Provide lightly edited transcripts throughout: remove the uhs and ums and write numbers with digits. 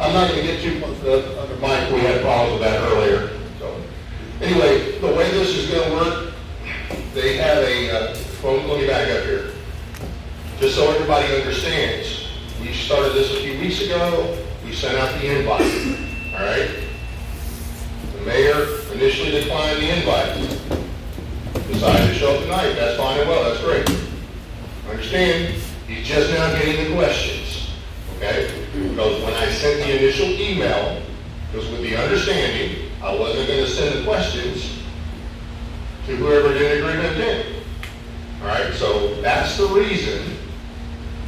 I'm not going to get too much under Mike. We had problems with that earlier. So anyway, the way this is going to work, they have a, let me back up here. Just so everybody understands, we started this a few weeks ago. We sent out the invite. All right? The mayor initially declined the invite. Decided to show up tonight. That's fine and well. That's great. Understand, he's just now getting the questions. Okay? Because when I sent the initial email, it was with the understanding I wasn't going to send the questions to whoever didn't agree to attend. All right? So that's the reason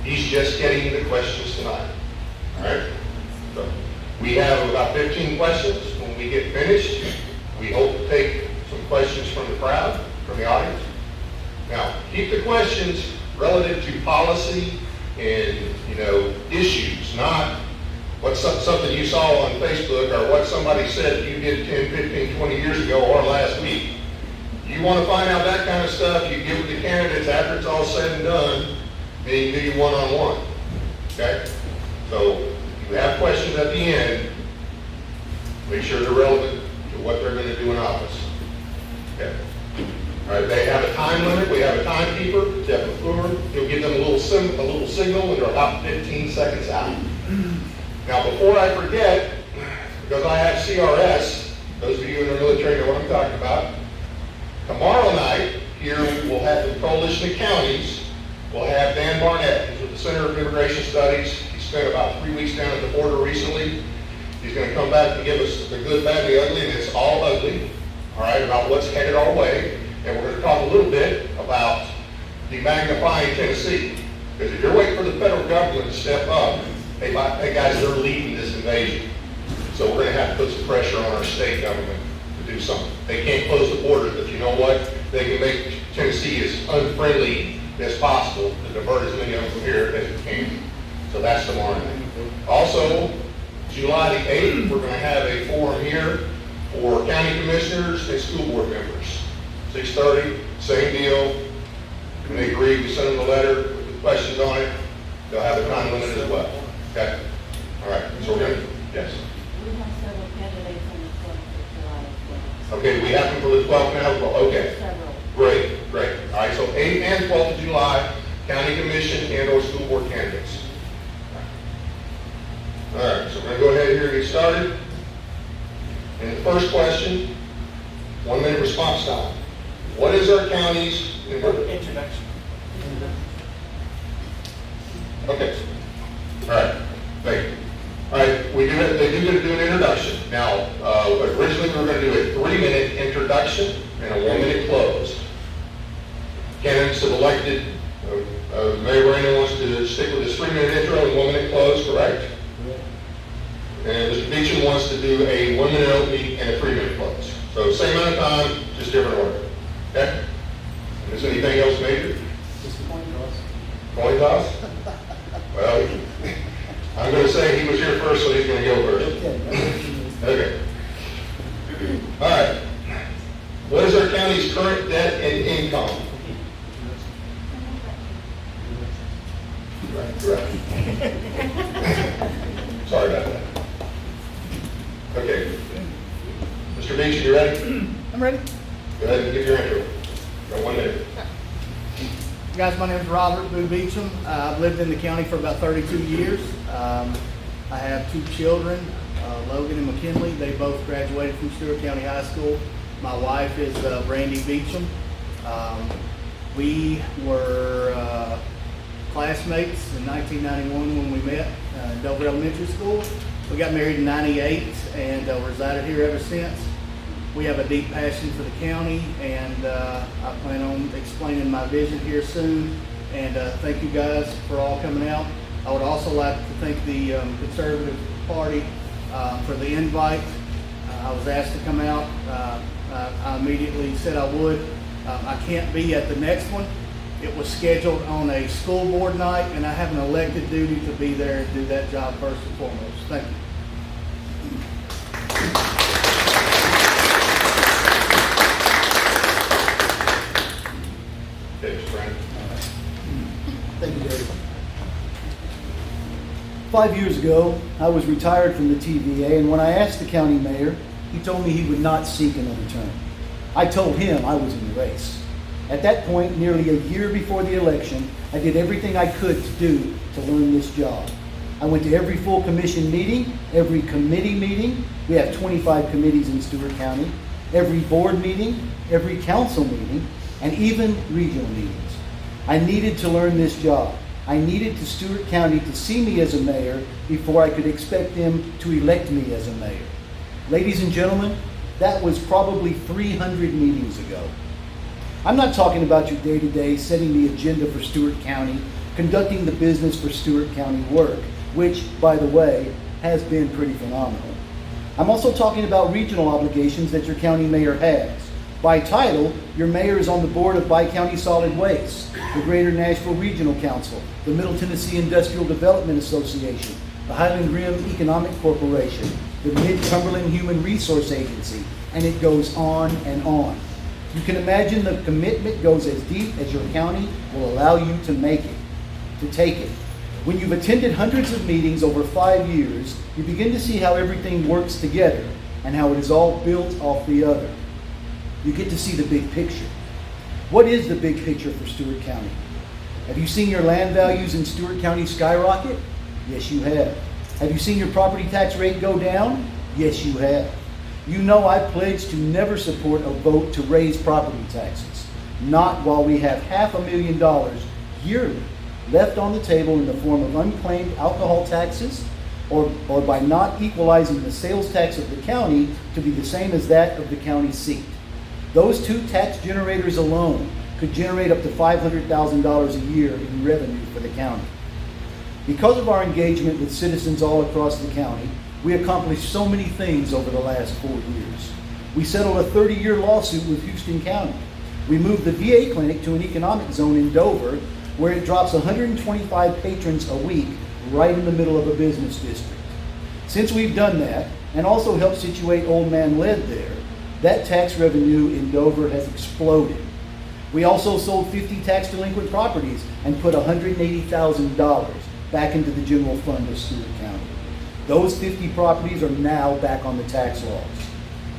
he's just getting the questions tonight. All right? So we have about 15 questions. When we get finished, we hope to take some questions from the crowd, from the audience. Now, keep the questions relative to policy and, issues, not what's something you saw on Facebook or what somebody said you did 10, 15, 20 years ago or last week. You want to find out that kind of stuff, you give it to candidates after it's all said and done, and you do your one-on-one. Okay? So, if you have questions at the end, make sure they're relevant to what they're going to do in office. Okay? All right, they have a time limit. We have a timekeeper, Jeff McClure. He'll give them a little signal when they're about 15 seconds out. Now, before I forget, because I have CRS, those of you in the military know what I'm talking about. Tomorrow night, here we'll have the Coalition of Counties. We'll have Dan Barnett. He's with the Center of Immigration Studies. He spent about 3 weeks down at the border recently. He's going to come back and give us the good, bad, and the ugly, and it's all ugly, all right, about what's headed our way. And we're going to talk a little bit about demagnifying Tennessee. Because if you're waiting for the federal government to step up, hey guys, they're leading this invasion. So we're going to have to put some pressure on our state government to do something. They can't close the borders, but you know what? They can make Tennessee as unfriendly as possible to divert as many of them from here as it can. So that's tomorrow night. Also, July the 8th, we're going to have a forum here for county commissioners and school board members. 6:30, same deal. When they agree, we send them the letter with the questions on it. They'll have a time limit as well. Okay? All right. So we're going to, yes. We have several candidates on the 12th of July as well. Okay, we have them for the 12th now as well. Okay. Several. Great, great. All right, so 8th and 12th of July, county commission and or school board candidates. All right, so we're going to go ahead here and get started. And the first question, 1 minute response time. What is our county's introduction? Okay. All right. Thank you. All right. They do going to do an introduction. Now, originally we were going to do a 3-minute introduction and a 1-minute close. Candidates have elected, Mayor Rainer wants to stick with his 3-minute intro and 1-minute close, correct? And Mr. Beecham wants to do a 1-minute opening and a 3-minute close. So same amount of time, just different order. Okay? Is there anything else major? Just a coin toss. Coin toss? Well, I'm going to say he was here first, so he's going to go first. Okay. All right. What is our county's current debt and income? Right. Sorry about that. Okay. Mr. Beecham, you ready? I'm ready. Go ahead and give your intro. Got 1 minute. Guys, my name is Robert Boo Beecham. I've lived in the county for about 32 years. I have 2 children, Logan and McKinley. They both graduated from Stewart County High School. My wife is Brandy Beecham. We were classmates in 1991 when we met in Dover Elementary School. We got married in 98 and resided here ever since. We have a deep passion for the county, and I plan on explaining my vision here soon. And thank you guys for all coming out. I would also like to thank the Conservative Party for the invite. I was asked to come out. I immediately said I would. I can't be at the next one. It was scheduled on a school board night, and I have an elected duty to be there and do that job first and foremost. Thank you. Okay, Mr. Brandon. Thank you, Dave. 5 years ago, I was retired from the TVA, and when I asked the county mayor, he told me he would not seek another term. I told him I was in the race. At that point, nearly a year before the election, I did everything I could to do to learn this job. I went to every full commission meeting, every committee meeting. We have 25 committees in Stewart County. Every board meeting, every council meeting, and even regional meetings. I needed to learn this job. I needed to Stewart County to see me as a mayor before I could expect them to elect me as a mayor. Ladies and gentlemen, that was probably 300 meetings ago. I'm not talking about your day-to-day setting the agenda for Stewart County, conducting the business for Stewart County work, which, by the way, has been pretty phenomenal. I'm also talking about regional obligations that your county mayor has. By title, your mayor is on the board of Bi-County Solid Waste, the Greater Nashville Regional Council, the Middle Tennessee Industrial Development Association, the Highland Rim Economic Corporation, the Mid-Cumberland Human Resource Agency, and it goes on and on. You can imagine the commitment goes as deep as your county will allow you to make it, to take it. When you've attended hundreds of meetings over 5 years, you begin to see how everything works together and how it is all built off the other. You get to see the big picture. What is the big picture for Stewart County? Have you seen your land values in Stewart County skyrocket? Yes, you have. Have you seen your property tax rate go down? Yes, you have. You know I pledge to never support a vote to raise property taxes, not while we have $500,000 yearly left on the table in the form of unclaimed alcohol taxes or by not equalizing the sales tax of the county to be the same as that of the county seat. Those two tax generators alone could generate up to $500,000 a year in revenue for the county. Because of our engagement with citizens all across the county, we accomplished so many things over the last 4 years. We settled a 30-year lawsuit with Houston County. We moved the VA clinic to an economic zone in Dover, where it drops 125 patrons a week right in the middle of a business district. Since we've done that, and also helped situate Old Man Lead there, that tax revenue in Dover has exploded. We also sold 50 tax delinquent properties and put $180,000 back into the general fund of Stewart County. Those 50 properties are now back on the tax rolls.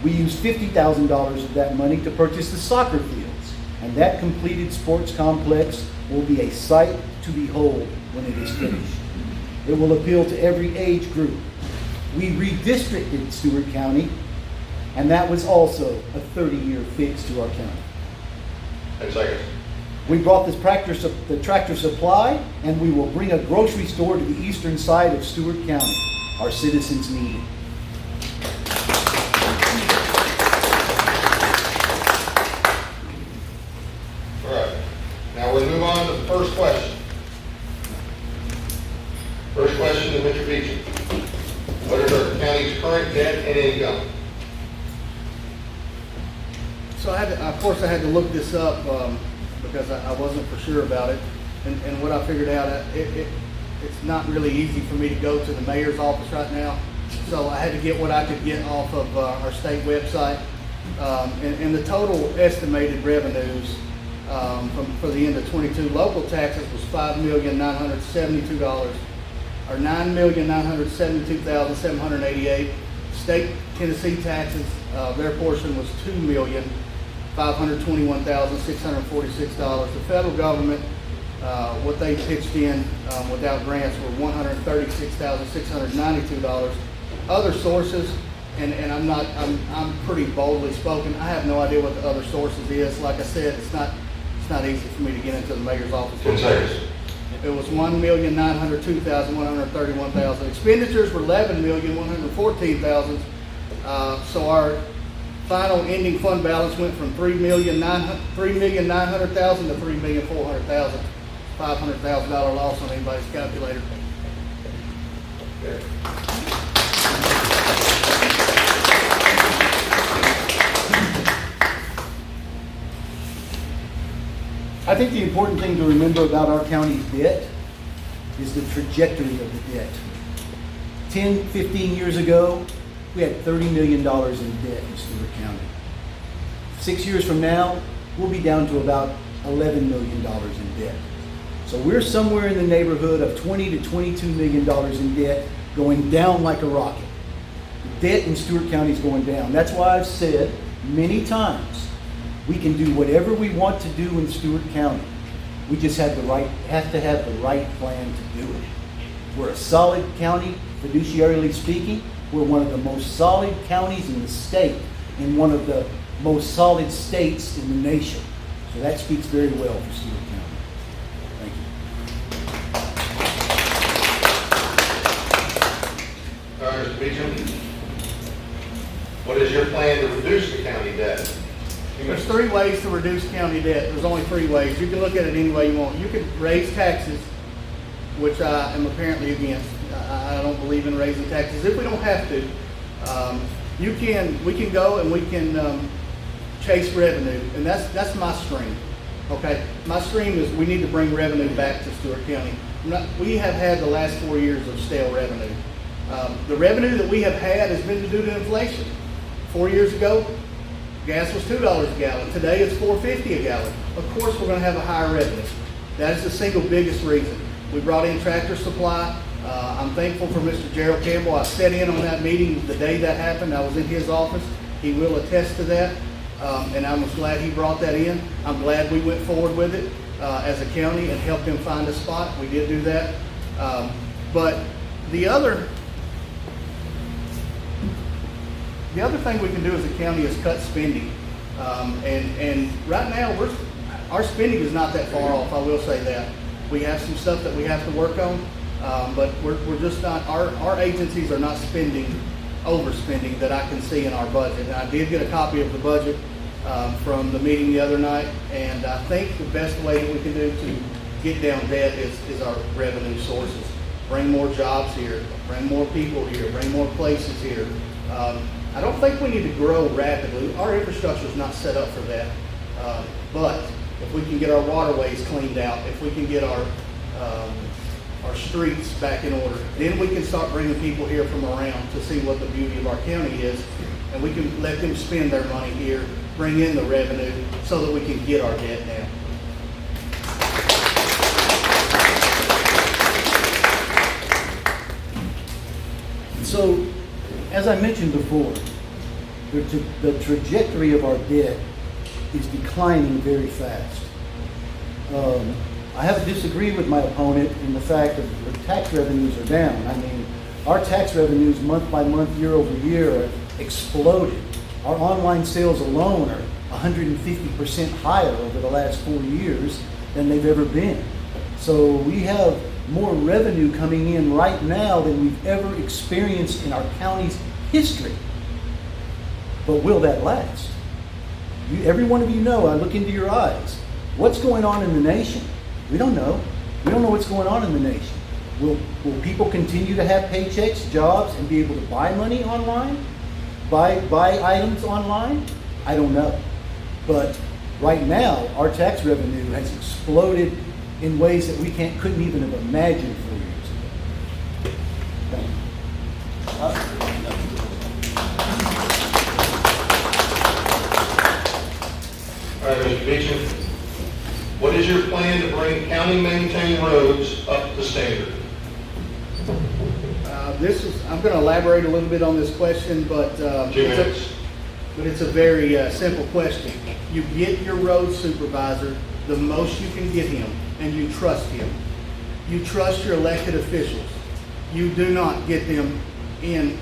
We used $50,000 of that money to purchase the soccer fields, and that completed sports complex will be a sight to behold when it is finished. It will appeal to every age group. We redistricted Stewart County, and that was also a 30-year fix to our county. 10 seconds. We brought the Tractor Supply, and we will bring a grocery store to the eastern side of Stewart County. Our citizens need it. All right. Now we'll move on to the first question. First question to Mr. Beecham. What is our county's current debt and income? So I had to look this up because I wasn't for sure about it. And what I figured out, it's not really easy for me to go to the mayor's office right now. So I had to get what I could get off of our state website. And the total estimated revenues for the end of 22 local taxes was $5,972, or $9,972,788. State Tennessee taxes, their portion was $2,521,646. The federal government, what they pitched in without grants were $136,692. Other sources, and I'm pretty boldly spoken. I have no idea what the other sources is. Like I said, it's not easy for me to get into the mayor's office. 10 seconds. It was $1,902,131,000. Expenditures were $11,114,000. So our final ending fund balance went from $3,900,000 to $3,400,000. $500,000 loss on anybody's calculator. Okay. I think the important thing to remember about our county's debt is the trajectory of the debt. 10, 15 years ago, we had $30 million in debt in Stewart County. 6 years from now, we'll be down to about $11 million in debt. So we're somewhere in the neighborhood of $20 to $22 million in debt, going down like a rocket. The debt in Stewart County is going down. That's why I've said many times, we can do whatever we want to do in Stewart County. We just have to have the right plan to do it. We're a solid county, fiduciarily speaking. We're one of the most solid counties in the state, and one of the most solid states in the nation. So that speaks very well for Stewart County. Thank you. All right, Mr. Beecham, what is your plan to reduce the county debt? There's 3 ways to reduce county debt. There's only 3 ways. You can look at it any way you want. You can raise taxes, which I am apparently against. I don't believe in raising taxes if we don't have to. We can go and we can chase revenue, and that's my stream. Okay, my stream is we need to bring revenue back to Stewart County. We have had the last 4 years of stale revenue. The revenue that we have had has been due to inflation. 4 years ago, gas was $2 a gallon. Today it's $4.50 a gallon. Of course, we're going to have a higher revenue. That is the single biggest reason. We brought in Tractor Supply. I'm thankful for Mr. Gerald Campbell. I sat in on that meeting the day that happened. I was in his office. He will attest to that. And I was glad he brought that in. I'm glad we went forward with it as a county and helped him find a spot. We did do that. But the other thing we can do as a county is cut spending. And right now, our spending is not that far off, I will say that. We have some stuff that we have to work on, but we're just not, our agencies are not overspending that I can see in our budget. And I did get a copy of the budget from the meeting the other night, and I think the best way that we can do to get down debt is our revenue sources. Bring more jobs here, bring more people here, bring more places here. I don't think we need to grow rapidly. Our infrastructure is not set up for that. But if we can get our waterways cleaned out, if we can get our streets back in order, then we can start bringing people here from around to see what the beauty of our county is, and we can let them spend their money here, bring in the revenue, so that we can get our debt down. So, as I mentioned before, the trajectory of our debt is declining very fast. I have to disagree with my opponent in the fact that the tax revenues are down. I mean, our tax revenues month by month, year over year, have exploded. Our online sales alone are 150% higher over the last 4 years than they've ever been. So we have more revenue coming in right now than we've ever experienced in our county's history. But will that last? Every one of you know, I look into your eyes. What's going on in the nation? We don't know. We don't know what's going on in the nation. Will people continue to have paychecks, jobs, and be able to buy money online? Buy items online? I don't know. But right now, our tax revenue has exploded in ways that we couldn't even have imagined 4 years ago. Thank you. All right, Mr. Beecham, what is your plan to bring county-maintained roads up to standard? I'm going to elaborate a little bit on this question, but 2 minutes. it's a very simple question. You get your road supervisor the most you can get him, and you trust him. You trust your elected officials. You do not get them in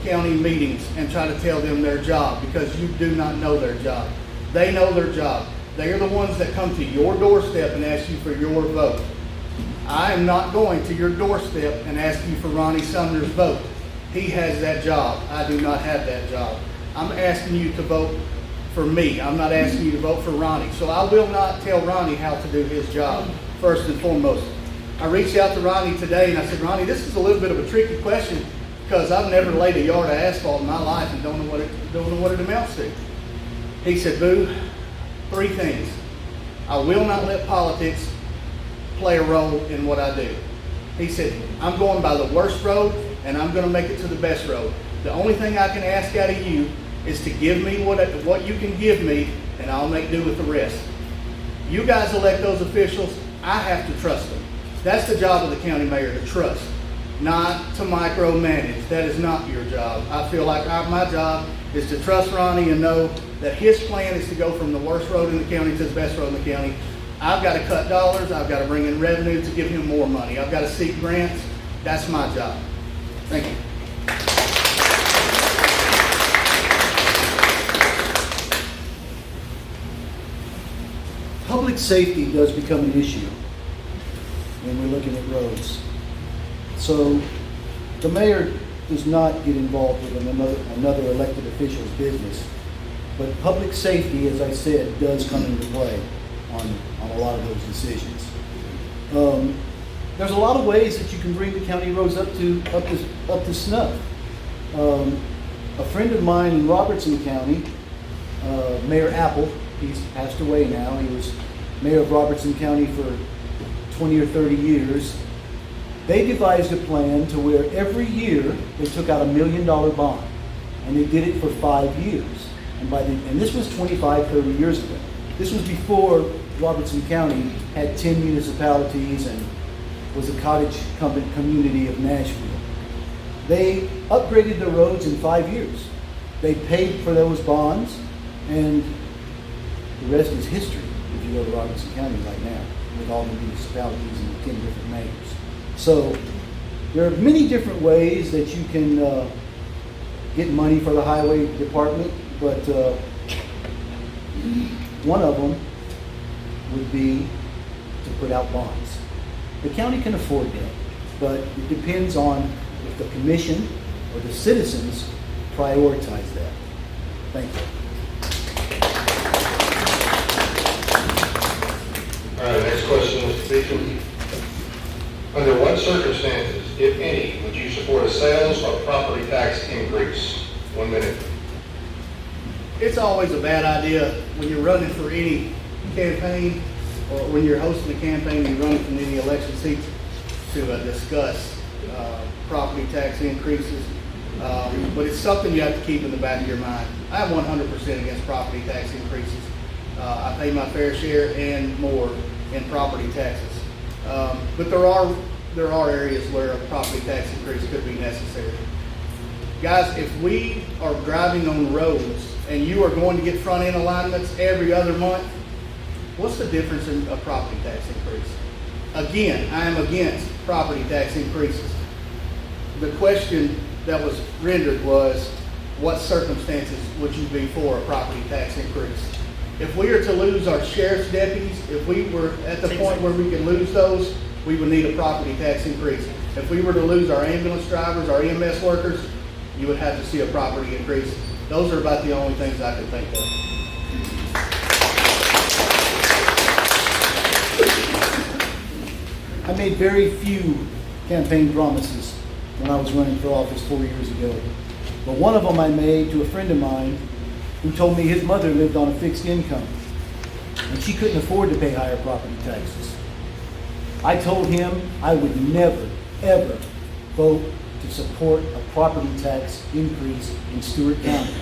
county meetings and try to tell them their job, because you do not know their job. They know their job. They are the ones that come to your doorstep and ask you for your vote. I am not going to your doorstep and ask you for Ronnie Sumner's vote. He has that job. I do not have that job. I'm asking you to vote for me. I'm not asking you to vote for Ronnie. So I will not tell Ronnie how to do his job, first and foremost. I reached out to Ronnie today and I said, Ronnie, this is a little bit of a tricky question because I've never laid a yard of asphalt in my life and don't know what it amounts to. He said, Boo, 3 things. I will not let politics play a role in what I do. He said, I'm going by the worst road and I'm going to make it to the best road. The only thing I can ask out of you is to give me what you can give me, and I'll make do with the rest. You guys elect those officials, I have to trust them. That's the job of the county mayor, to trust, not to micromanage. That is not your job. I feel like my job is to trust Ronnie and know that his plan is to go from the worst road in the county to the best road in the county. I've got to cut dollars. I've got to bring in revenue to give him more money. I've got to seek grants. That's my job. Thank you. Public safety does become an issue when we're looking at roads. So the mayor does not get involved with another elected official's business. But public safety, as I said, does come into play on a lot of those decisions. There's a lot of ways that you can bring the county roads up to snuff. A friend of mine in Robertson County, Mayor Apple, he's passed away now. He was mayor of Robertson County for 20 or 30 years. They devised a plan to where every year they took out $1 million bond, and they did it for 5 years. And this was 25, 30 years ago. This was before Robertson County had 10 municipalities and was a cottage community of Nashville. They upgraded the roads in 5 years. They paid for those bonds, and the rest is history if you go to Robertson County right now with all the municipalities and the 10 different mayors. So there are many different ways that you can get money for the highway department, but one of them would be to put out bonds. The county can afford that, but it depends on if the commission or the citizens prioritize that. Thank you. All right, next question, Mr. Beecham. Under what circumstances, if any, would you support a sales or property tax increase? 1 minute. It's always a bad idea when you're running for any campaign, or when you're hosting a campaign, you're running from any election seats, to discuss property tax increases. But it's something you have to keep in the back of your mind. I am 100% against property tax increases. I pay my fair share and more in property taxes. But there are areas where a property tax increase could be necessary. Guys, if we are driving on roads and you are going to get front end alignments every other month, what's the difference in a property tax increase? Again, I am against property tax increases. The question that was rendered was, what circumstances would you be for a property tax increase? If we are to lose our sheriff's deputies, if we were at the point where we could lose those, we would need a property tax increase. If we were to lose our ambulance drivers, our EMS workers, you would have to see a property increase. Those are about the only things I can think of. I made very few campaign promises when I was running for office 4 years ago. But one of them I made to a friend of mine who told me his mother lived on a fixed income and she couldn't afford to pay higher property taxes. I told him I would never, ever vote to support a property tax increase in Stewart County,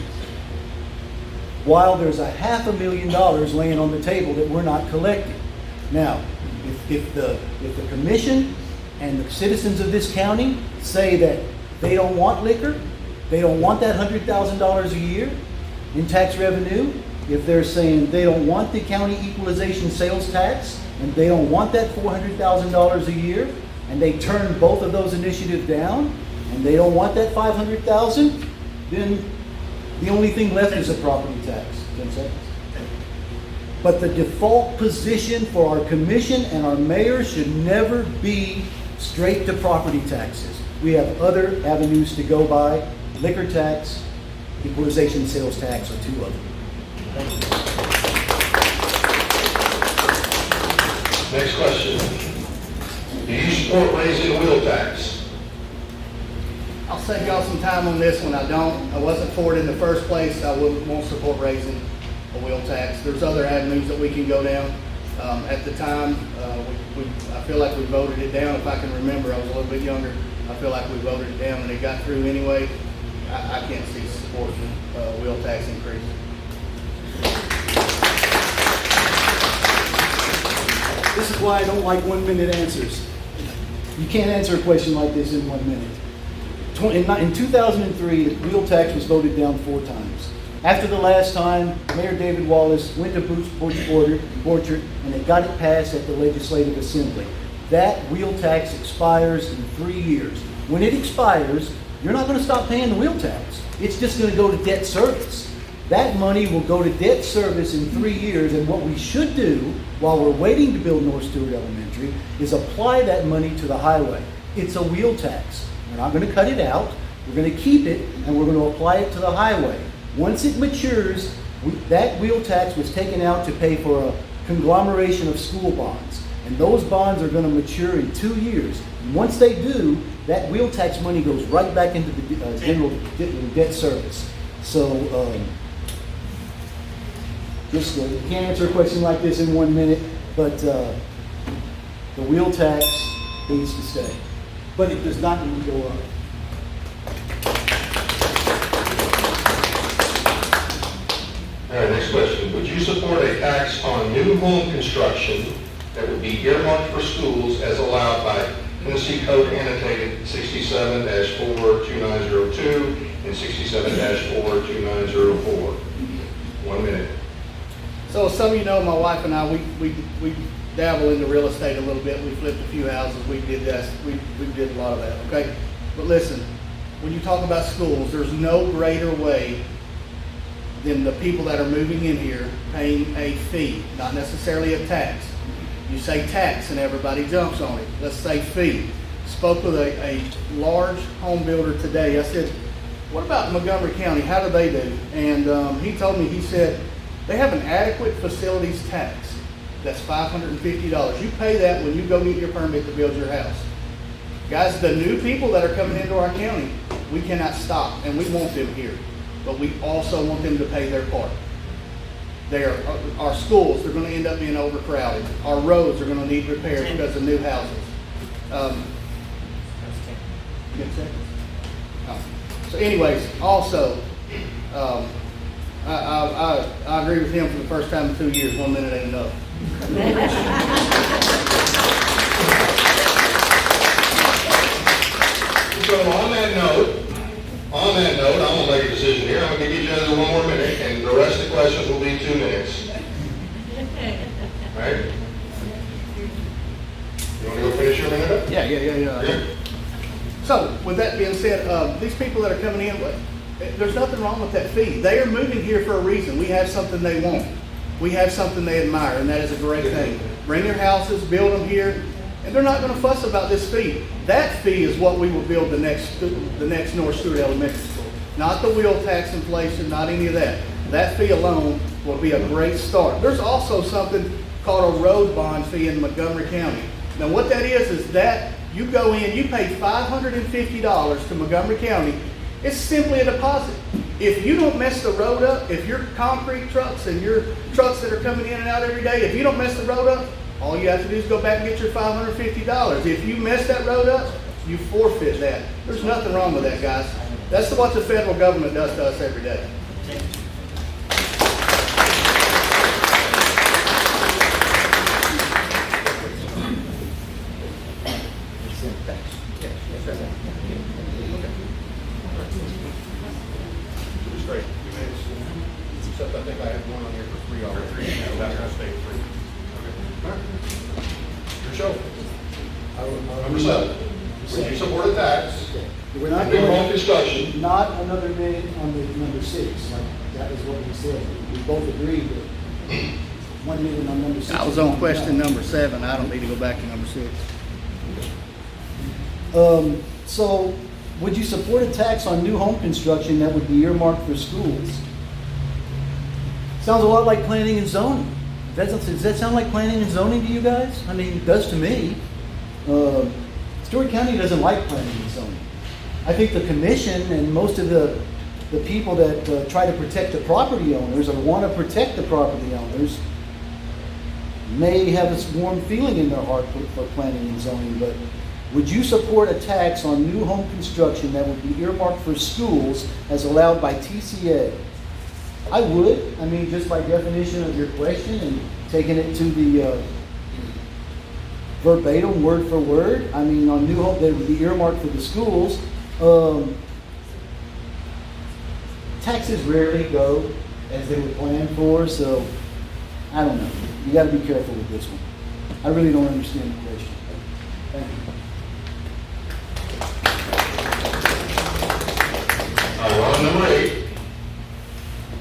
while there's $500,000 laying on the table that we're not collecting. Now, if the commission and the citizens of this county say that they don't want liquor, they don't want that $100,000 a year in tax revenue, if they're saying they don't want the county equalization sales tax and they don't want that $400,000 a year, and they turn both of those initiatives down, and they don't want that $500,000, then the only thing left is a property tax. 10 seconds. But the default position for our commission and our mayor should never be straight to property taxes. We have other avenues to go by. Liquor tax, equalization sales tax are two of them. Thank you. Next question. Do you support raising the wheel tax? I'll save y'all some time on this one. I don't. I wasn't for it in the first place. I won't support raising a wheel tax. There's other avenues that we can go down. At the time, I feel like we voted it down. If I can remember, I was a little bit younger. I feel like we voted it down and it got through anyway. I can't see supporting wheel tax increase. This is why I don't like 1 minute answers. You can't answer a question like this in 1 minute. In 2003, the wheel tax was voted down 4 times. After the last time, Mayor David Wallace went to Borchert, and they got it passed at the Legislative Assembly. That wheel tax expires in 3 years. When it expires, you're not going to stop paying the wheel tax. It's just going to go to debt service. That money will go to debt service in 3 years, and what we should do while we're waiting to build North Stewart Elementary is apply that money to the highway. It's a wheel tax. We're not going to cut it out. We're going to keep it, and we're going to apply it to the highway. Once it matures, that wheel tax was taken out to pay for a conglomeration of school bonds, and those bonds are going to mature in 2 years. And once they do, that wheel tax money goes right back into the general debt service. So, you can't answer a question like this in 1 minute, but the wheel tax needs to stay. But it does not need to go up. All right, next question. Would you support a tax on new home construction that would be earmarked for schools as allowed by Tennessee Code Annotated 67-42902 and 67-42904? 1 minute. So some of you know, my wife and I, we dabble into real estate a little bit. We flipped a few houses. We did that. We did a lot of that. Okay, but listen, when you talk about schools, there's no greater way than the people that are moving in here paying a fee, not necessarily a tax. You say tax and everybody jumps on it. Let's say fee. Spoke with a large home builder today. I said, what about Montgomery County? How do they do? And he told me, he said, they have an adequate facilities tax. That's $550. You pay that when you go get your permit to build your house. Guys, the new people that are coming into our county, we cannot stop, and we want them here. But we also want them to pay their part. Our schools, they're going to end up being overcrowded. Our roads are going to need repairs because of new houses. 10 seconds? Oh. So anyways, also, I agree with him for the first time in 2 years. 1 minute ain't enough. So on that note, I'm going to make a decision here. I'm going to give each other 1 more minute, and the rest of the questions will be 2 minutes. All right? You want to go finish your minute up? Yeah. So, with that being said, these people that are coming in, there's nothing wrong with that fee. They are moving here for a reason. We have something they want. We have something they admire, and that is a great thing. Bring their houses, build them here, and they're not going to fuss about this fee. That fee is what we will build the next North Stewart Elementary School. Not the wheel tax inflation, not any of that. That fee alone will be a great start. There's also something called a road bond fee in Montgomery County. Now what that is that you go in, you pay $550 to Montgomery County. It's simply a deposit. If you don't mess the road up, if your concrete trucks and your trucks that are coming in and out every day, if you don't mess the road up, all you have to do is go back and get your $550. If you mess that road up, you forfeit that. There's nothing wrong with that, guys. That's what the federal government does to us every day. Straight. Except I think I have one on here for 3 already. That's going to stay 3. Okay. All right. Your show. Number 7. Would you support a tax? We're not New home going, construction. not another minute on the number 6. Like that is what we said. We both agreed that 1 minute on number 6. I was on question number 7. I don't need to go back to number 6. So, would you support a tax on new home construction that would be earmarked for schools? Sounds a lot like planning and zoning. Does that sound like planning and zoning to you guys? I mean, it does to me. Stewart County doesn't like planning and zoning. I think the commission and most of the people that try to protect the property owners or want to protect the property owners may have this warm feeling in their heart for planning and zoning, but would you support a tax on new home construction that would be earmarked for schools as allowed by TCA? I would. I mean, just by definition of your question and taking it to the verbatim, word for word. I mean, on New Hope, they would be earmarked for the schools. Taxes rarely go as they were planned for, so I don't know. You got to be careful with this one. I really don't understand the question. Thank you. We're on number 8.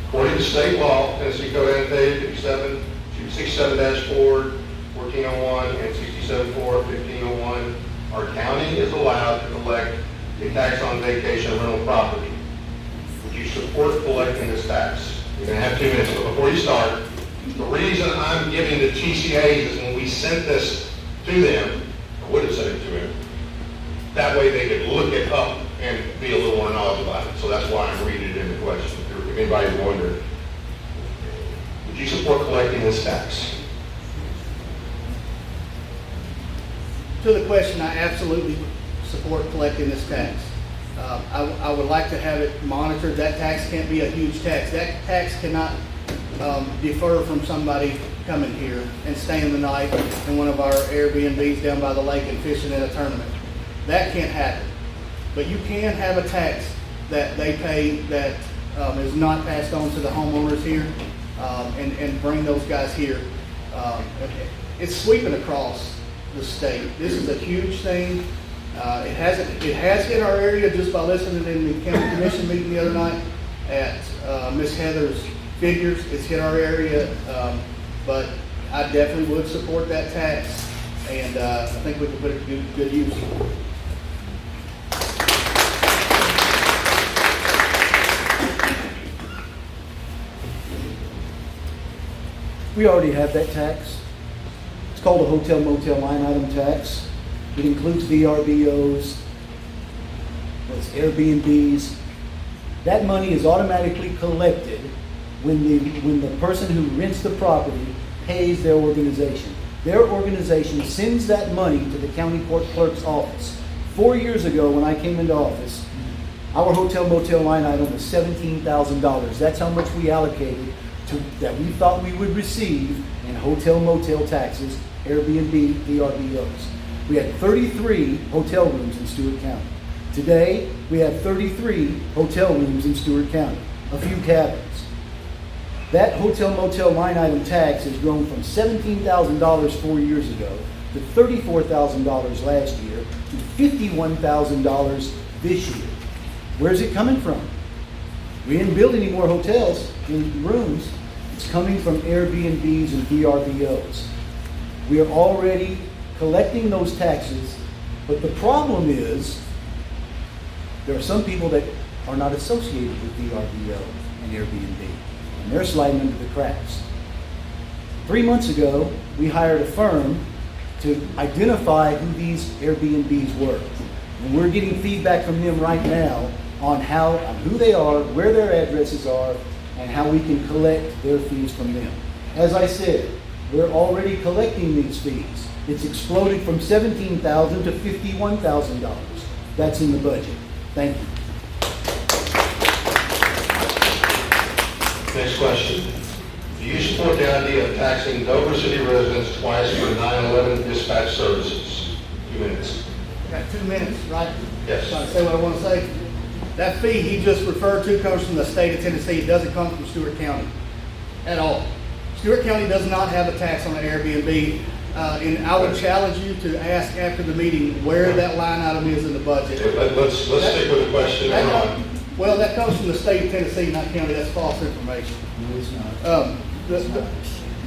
According to state law, Tennessee Code Annotated 67-4, 1401, and 67-4, 1501, our county is allowed to collect a tax on vacation rental property. Would you support collecting this tax? You're going to have 2 minutes, but before you start, the reason I'm giving the TCAs is when we sent this to them, or would have sent it to them, that way they could look it up and be a little more knowledgeable about it. So that's why I'm reading it in the question, if anybody's wondering. Would you support collecting this tax? To the question, I absolutely support collecting this tax. I would like to have it monitored. That tax can't be a huge tax. That tax cannot defer from somebody coming here and staying the night in one of our Airbnbs down by the lake and fishing in a tournament. That can't happen. But you can have a tax that they pay that is not passed on to the homeowners here, and bring those guys here. It's sweeping across the state. This is a huge thing. It has hit our area just by listening in the county commission meeting the other night at Miss Heather's figures. It's hit our area, but I definitely would support that tax, and I think we can put it to good use. We already have that tax. It's called a hotel motel line item tax. It includes VRBOs, it's Airbnbs. That money is automatically collected when the person who rents the property pays their organization. Their organization sends that money to the county court clerk's office. 4 years ago, when I came into office, our hotel motel line item was $17,000. That's how much we allocated that we thought we would receive in hotel motel taxes, Airbnb, VRBOs. We had 33 hotel rooms in Stewart County. Today, we have 33 hotel rooms in Stewart County, a few cabins. That hotel motel line item tax has grown from $17,000 4 years ago to $34,000 last year to $51,000 this year. Where's it coming from? We didn't build any more hotels in rooms. It's coming from Airbnbs and VRBOs. We are already collecting those taxes, but the problem is there are some people that are not associated with VRBO and Airbnb, and they're sliding under the cracks. 3 months ago, we hired a firm to identify who these Airbnbs were, and we're getting feedback from them right now on who they are, where their addresses are, and how we can collect their fees from them. As I said, we're already collecting these fees. It's exploded from $17,000 to $51,000. That's in the budget. Thank you. Next question. Do you support the idea of taxing Dover City residents twice for 9/11 dispatch services? 2 minutes. Got 2 minutes, right? Yes. Trying to say what I want to say. That fee he just referred to comes from the state of Tennessee. It doesn't come from Stewart County at all. Stewart County does not have a tax on the Airbnb, and I would challenge you to ask after the meeting where that line item is in the budget. Let's stick with the question. Well, that comes from the state of Tennessee, not county. That's false information. No, it's not.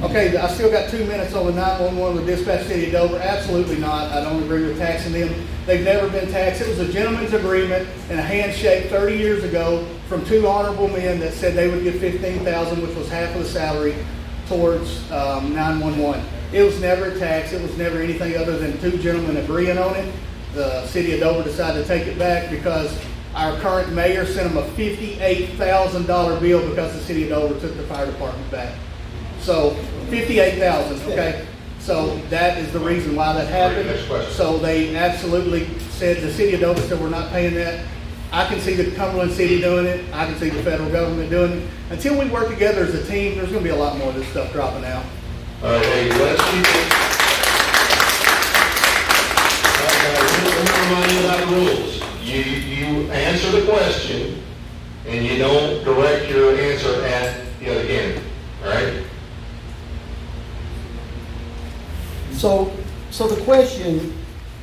Okay, I still got 2 minutes on the 911 with Dispatch City of Dover. Absolutely not. I don't agree with taxing them. They've never been taxed. It was a gentleman's agreement and a handshake 30 years ago from two honorable men that said they would give $15,000, which was half of the salary, towards 911. It was never taxed. It was never anything other than two gentlemen agreeing on it. The city of Dover decided to take it back because our current mayor sent them a $58,000 bill because the city of Dover took the fire department back. So $58,000, okay? So that is the reason why that happened. Next question. So they absolutely said, the city of Dover said, we're not paying that. I can see the Cumberland City doing it. I can see the federal government doing it. Until we work together as a team, there's going to be a lot more of this stuff dropping out. All right, hey, let's keep it. remind you about the rules. You answer the question, and you don't direct your answer at the other candidate, all right? So the question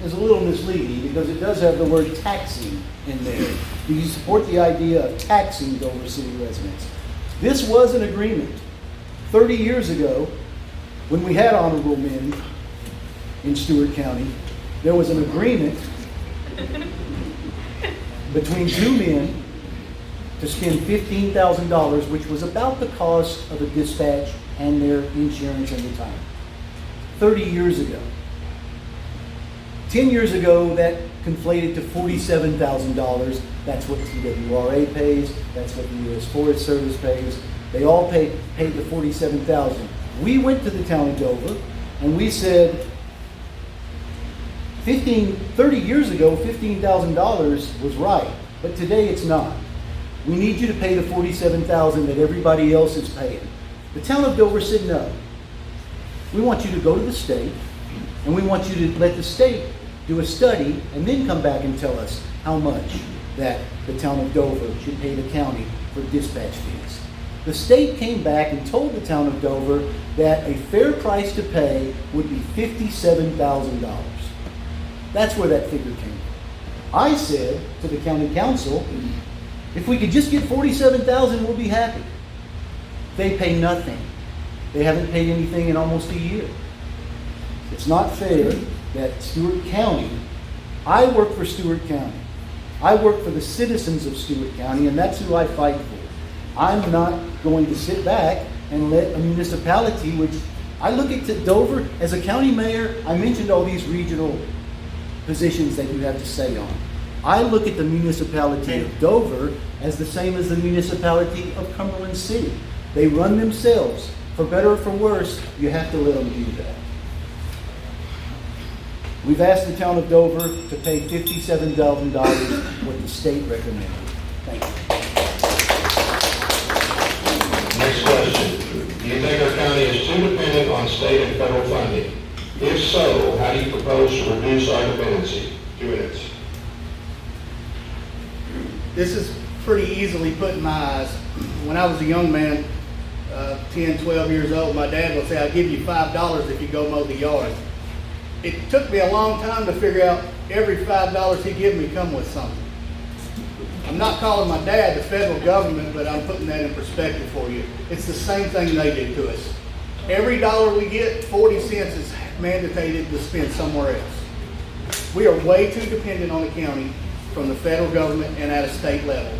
is a little misleading because it does have the word taxing in there. Do you support the idea of taxing Dover City residents? This was an agreement 30 years ago when we had honorable men in Stewart County. There was an agreement between two men to spend $15,000, which was about the cost of a dispatch and their insurance and retirement. 30 years ago. 10 years ago, that conflated to $47,000. That's what TWRA pays. That's what the U.S. Forest Service pays. They all paid the $47,000. We went to the town of Dover and we said, 30 years ago, $15,000 was right, but today it's not. We need you to pay the $47,000 that everybody else is paying. The town of Dover said no. We want you to go to the state, and we want you to let the state do a study and then come back and tell us how much that the town of Dover should pay the county for dispatch fees. The state came back and told the town of Dover that a fair price to pay would be $57,000. That's where that figure came from. I said to the county council, if we could just get $47,000, we'll be happy. They pay nothing. They haven't paid anything in almost a year. It's not fair that Stewart County, I work for Stewart County. I work for the citizens of Stewart County, and that's who I fight for. I'm not going to sit back and let a municipality, which I look at Dover as a county mayor. I mentioned all these regional positions that you have to say on. I look at the municipality of Dover as the same as the municipality of Cumberland City. They run themselves. For better or for worse, you have to let them do that. We've asked the town of Dover to pay $57,000 what the state recommended. Thank you. Next question. Do you think our county is too dependent on state and federal funding? If so, how do you propose to reduce our dependency? 2 minutes. This is pretty easily put in my eyes. When I was a young man, 10, 12 years old, my dad would say, I'll give you $5 if you go mow the yard. It took me a long time to figure out every $5 he gave me come with something. I'm not calling my dad the federal government, but I'm putting that in perspective for you. It's the same thing they did to us. Every dollar we get, 40 cents is mandated to spend somewhere else. We are way too dependent on the county from the federal government and at a state level.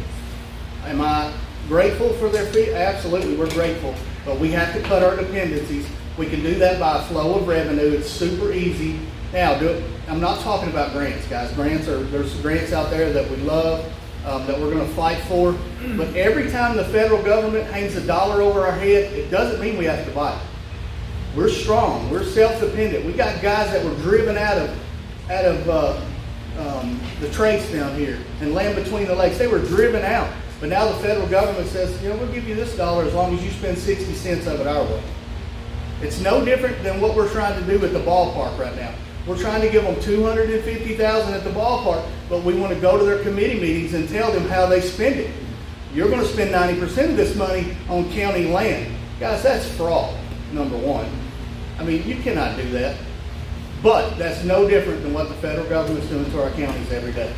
Am I grateful for their fee? Absolutely, we're grateful. But we have to cut our dependencies. We can do that by a flow of revenue. It's super easy. Now, I'm not talking about grants, guys. There's grants out there that we love, that we're going to fight for. But every time the federal government hangs a dollar over our head, it doesn't mean we have to buy it. We're strong. We're self-dependent. We got guys that were driven out of the trace down here and land between the lakes. They were driven out. But now the federal government says, we'll give you this dollar as long as you spend 60 cents of it our way. It's no different than what we're trying to do at the ballpark right now. We're trying to give them $250,000 at the ballpark, but we want to go to their committee meetings and tell them how they spend it. You're going to spend 90% of this money on county land. Guys, that's fraud, number one. I mean, you cannot do that. But that's no different than what the federal government's doing to our counties every day.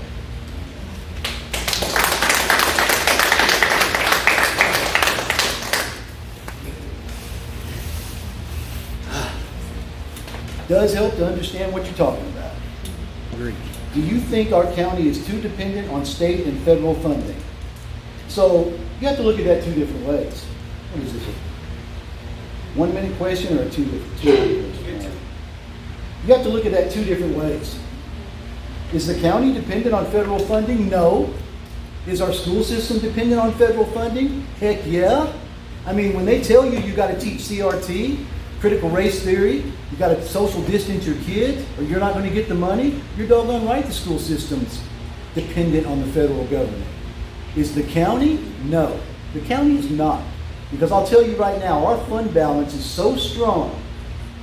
Does help to understand what you're talking about. Agreed. Do you think our county is too dependent on state and federal funding? So you have to look at that two different ways. What is this? 1 minute question or two different? You have to look at that two different ways. Is the county dependent on federal funding? No. Is our school system dependent on federal funding? Heck yeah. I mean, when they tell you got to teach CRT, critical race theory, you got to social distance your kid, or you're not going to get the money, you're doggone right the school system's dependent on the federal government. Is the county? No. The county is not. Because I'll tell you right now, our fund balance is so strong.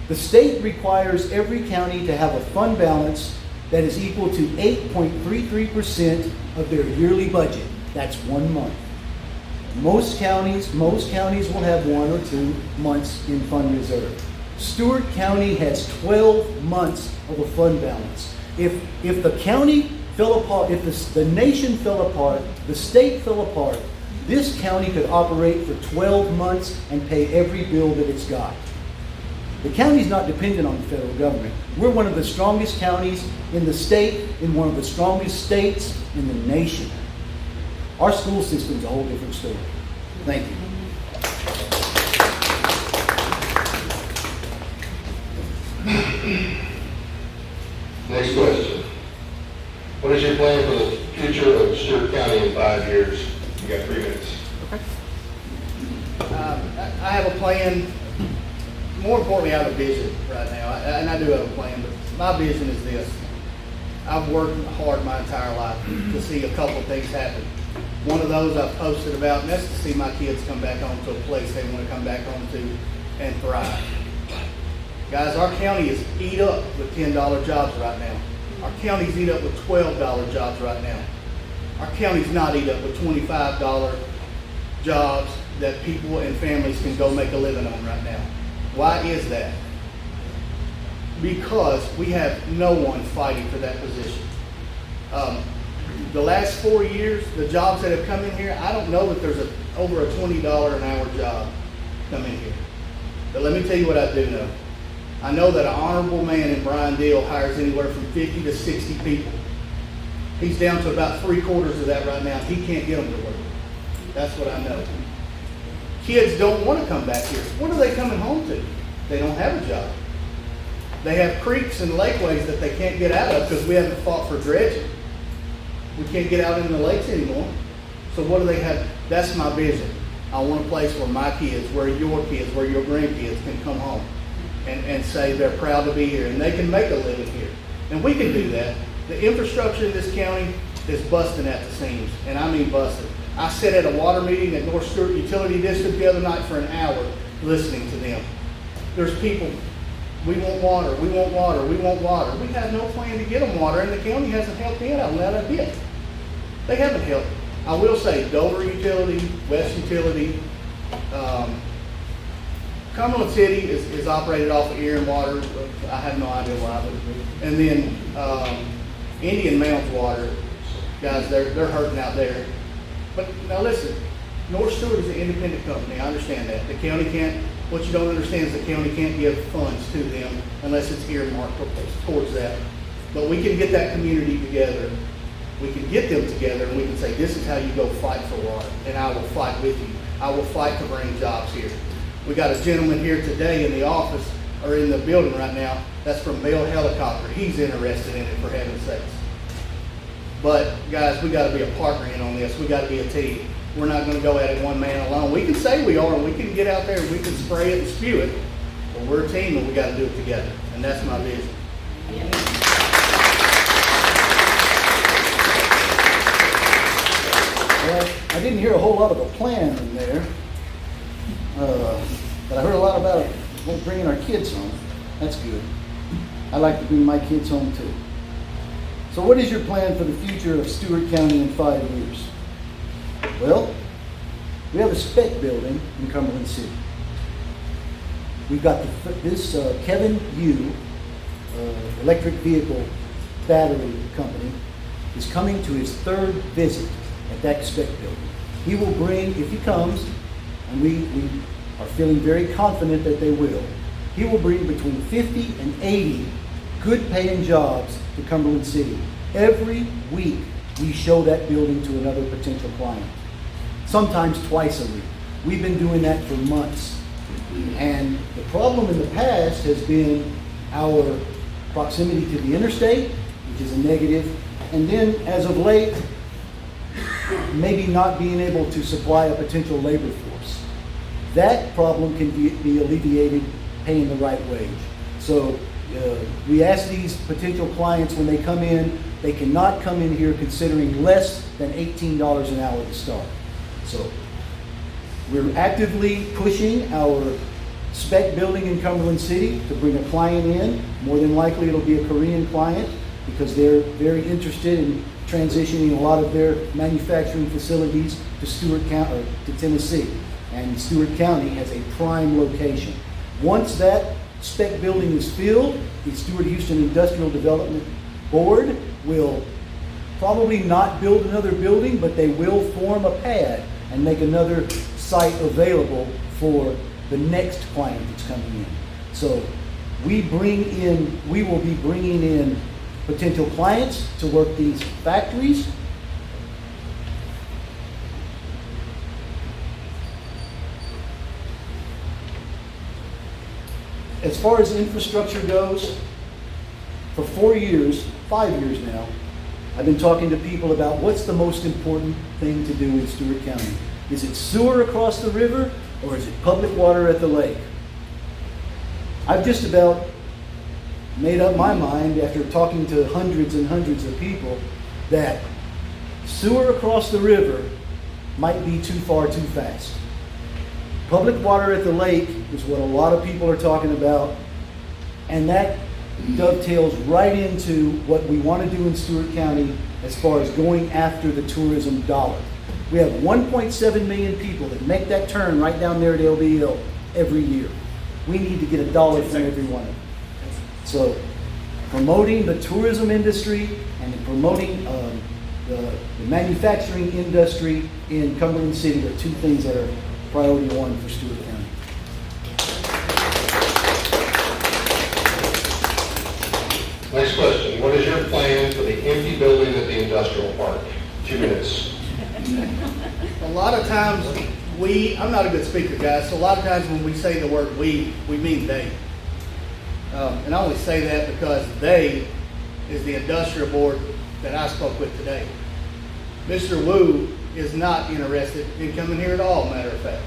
The state requires every county to have a fund balance That is equal to 8.33% of their yearly budget. That's 1 month. Most counties will have 1 or 2 months in fund reserve. Stewart County has 12 months of a fund balance. If the county fell apart, if the nation fell apart, the state fell apart, this county could operate for 12 months and pay every bill that it's got. The county's not dependent on the federal government. We're one of the strongest counties in the state, in one of the strongest states in the nation. Our school system's a whole different story. Thank you. Next question. What is your plan for the future of Stewart County in 5 years? You got 3 minutes. I have a plan. More importantly, I have a vision right now, and I do have a plan, but my vision is this. I've worked hard my entire life to see a couple of things happen. One of those I've posted about, and that's to see my kids come back home to a place they want to come back home to and thrive. Guys, our county is eat up with $10 jobs right now. Our county's eat up with $12 jobs right now. Our county's not eat up with $25 jobs that people and families can go make a living on right now. Why is that? Because we have no one fighting for that position. The last 4 years, the jobs that have come in here, I don't know that there's over a $20 an hour job come in here. But let me tell you what I do know. I know that an honorable man in Brian Deal hires anywhere from 50 to 60 people. He's down to about 3/4 of that right now. He can't get them to work. That's what I know. Kids don't want to come back here. What are they coming home to? They don't have a job. They have creeks and lakeways that they can't get out of because we haven't fought for dredging. We can't get out in the lakes anymore. So what do they have? That's my vision. I want a place where my kids, where your kids, where your grandkids can come home and say they're proud to be here and they can make a living here. And we can do that. The infrastructure in this county is busting at the seams, and I mean busting. I sat at a water meeting at North Stuart Utility District the other night for an hour listening to them. There's people, we want water, we want water, we want water. We have no plan to get them water, and the county hasn't helped them out on that a bit. They haven't helped. I will say Dover Utility, West Utility, Cumberland City is operated off of Erin Water. I have no idea why. But, and then Indian Mounds Water, guys, they're hurting out there. But now listen, North Stewart is an independent company. I understand that. The county can't, what you don't understand is the county can't give funds to them unless it's earmarked towards that. But we can get that community together. We can get them together and we can say, this is how you go fight for water. And I will fight with you. I will fight to bring jobs here. We got a gentleman here today in the office, or in the building right now, that's from Bell Helicopter. He's interested in it, for heaven's sakes. But guys, we got to be a partner in on this. We got to be a team. We're not going to go at it one man alone. We can say we are, and we can get out there and we can spray it and spew it, but we're a team and we got to do it together. And that's my vision. Well, I didn't hear a whole lot of a plan in there, but I heard a lot about bringing our kids home. That's good. I like to bring my kids home too. So what is your plan for the future of Stewart County in 5 years? Well, we have a spec building in Cumberland City. We've got this Kevin Yu, electric vehicle battery company, is coming to his 3rd visit at that spec building. He will bring, if he comes, and we are feeling very confident that they will, he will bring between 50 and 80 good paying jobs to Cumberland City. Every week we show that building to another potential client. Sometimes twice a week. We've been doing that for months. And the problem in the past has been our proximity to the interstate, which is a negative, and then as of late, maybe not being able to supply a potential labor force. That problem can be alleviated paying the right wage. So we ask these potential clients when they come in, they cannot come in here considering less than $18 an hour to start. So we're actively pushing our spec building in Cumberland City to bring a client in. More than likely it'll be a Korean client. because they're very interested in transitioning a lot of their manufacturing facilities to Stewart County, or to Tennessee. And Stewart County has a prime location. Once that spec building is filled, the Stewart Houston Industrial Development Board will probably not build another building, but they will form a pad and make another site available for the next client that's coming in. So we will be bringing in potential clients to work these factories. As far as infrastructure goes, for 5 years now, I've been talking to people about what's the most important thing to do in Stewart County. Is it sewer across the river, or is it public water at the lake? I've just about made up my mind after talking to hundreds and hundreds of people that sewer across the river might be too far too fast. Public water at the lake is what a lot of people are talking about, and that dovetails right into what we want to do in Stewart County as far as going after the tourism dollar. We have 1.7 million people that make that turn right down there at LBL every year. We need to get $1 from every one of them. So promoting the tourism industry and promoting the manufacturing industry in Cumberland City are two things that are priority one for Stewart County. Next question. What is your plan for the empty building at the industrial park? 2 minutes. A lot of times I'm not a good speaker, guys, so a lot of times when we say the word we mean they. And I only say that because they is the industrial board that I spoke with today. Mr. Wu is not interested in coming here at all, matter of fact.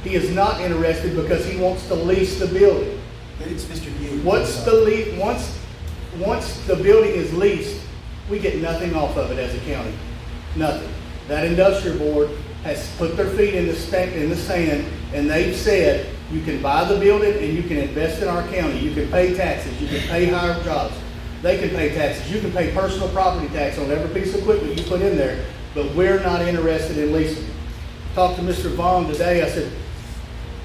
He is not interested because he wants to lease the building. But it's Mr. Yu. Once the building is leased, we get nothing off of it as a county. Nothing. That industrial board has put their feet in the sand, and they've said, you can buy the building and you can invest in our county. You can pay taxes. You can pay higher jobs. They can pay taxes. You can pay personal property tax on every piece of equipment you put in there, but we're not interested in leasing. Talked to Mr. Vaughn today. I said,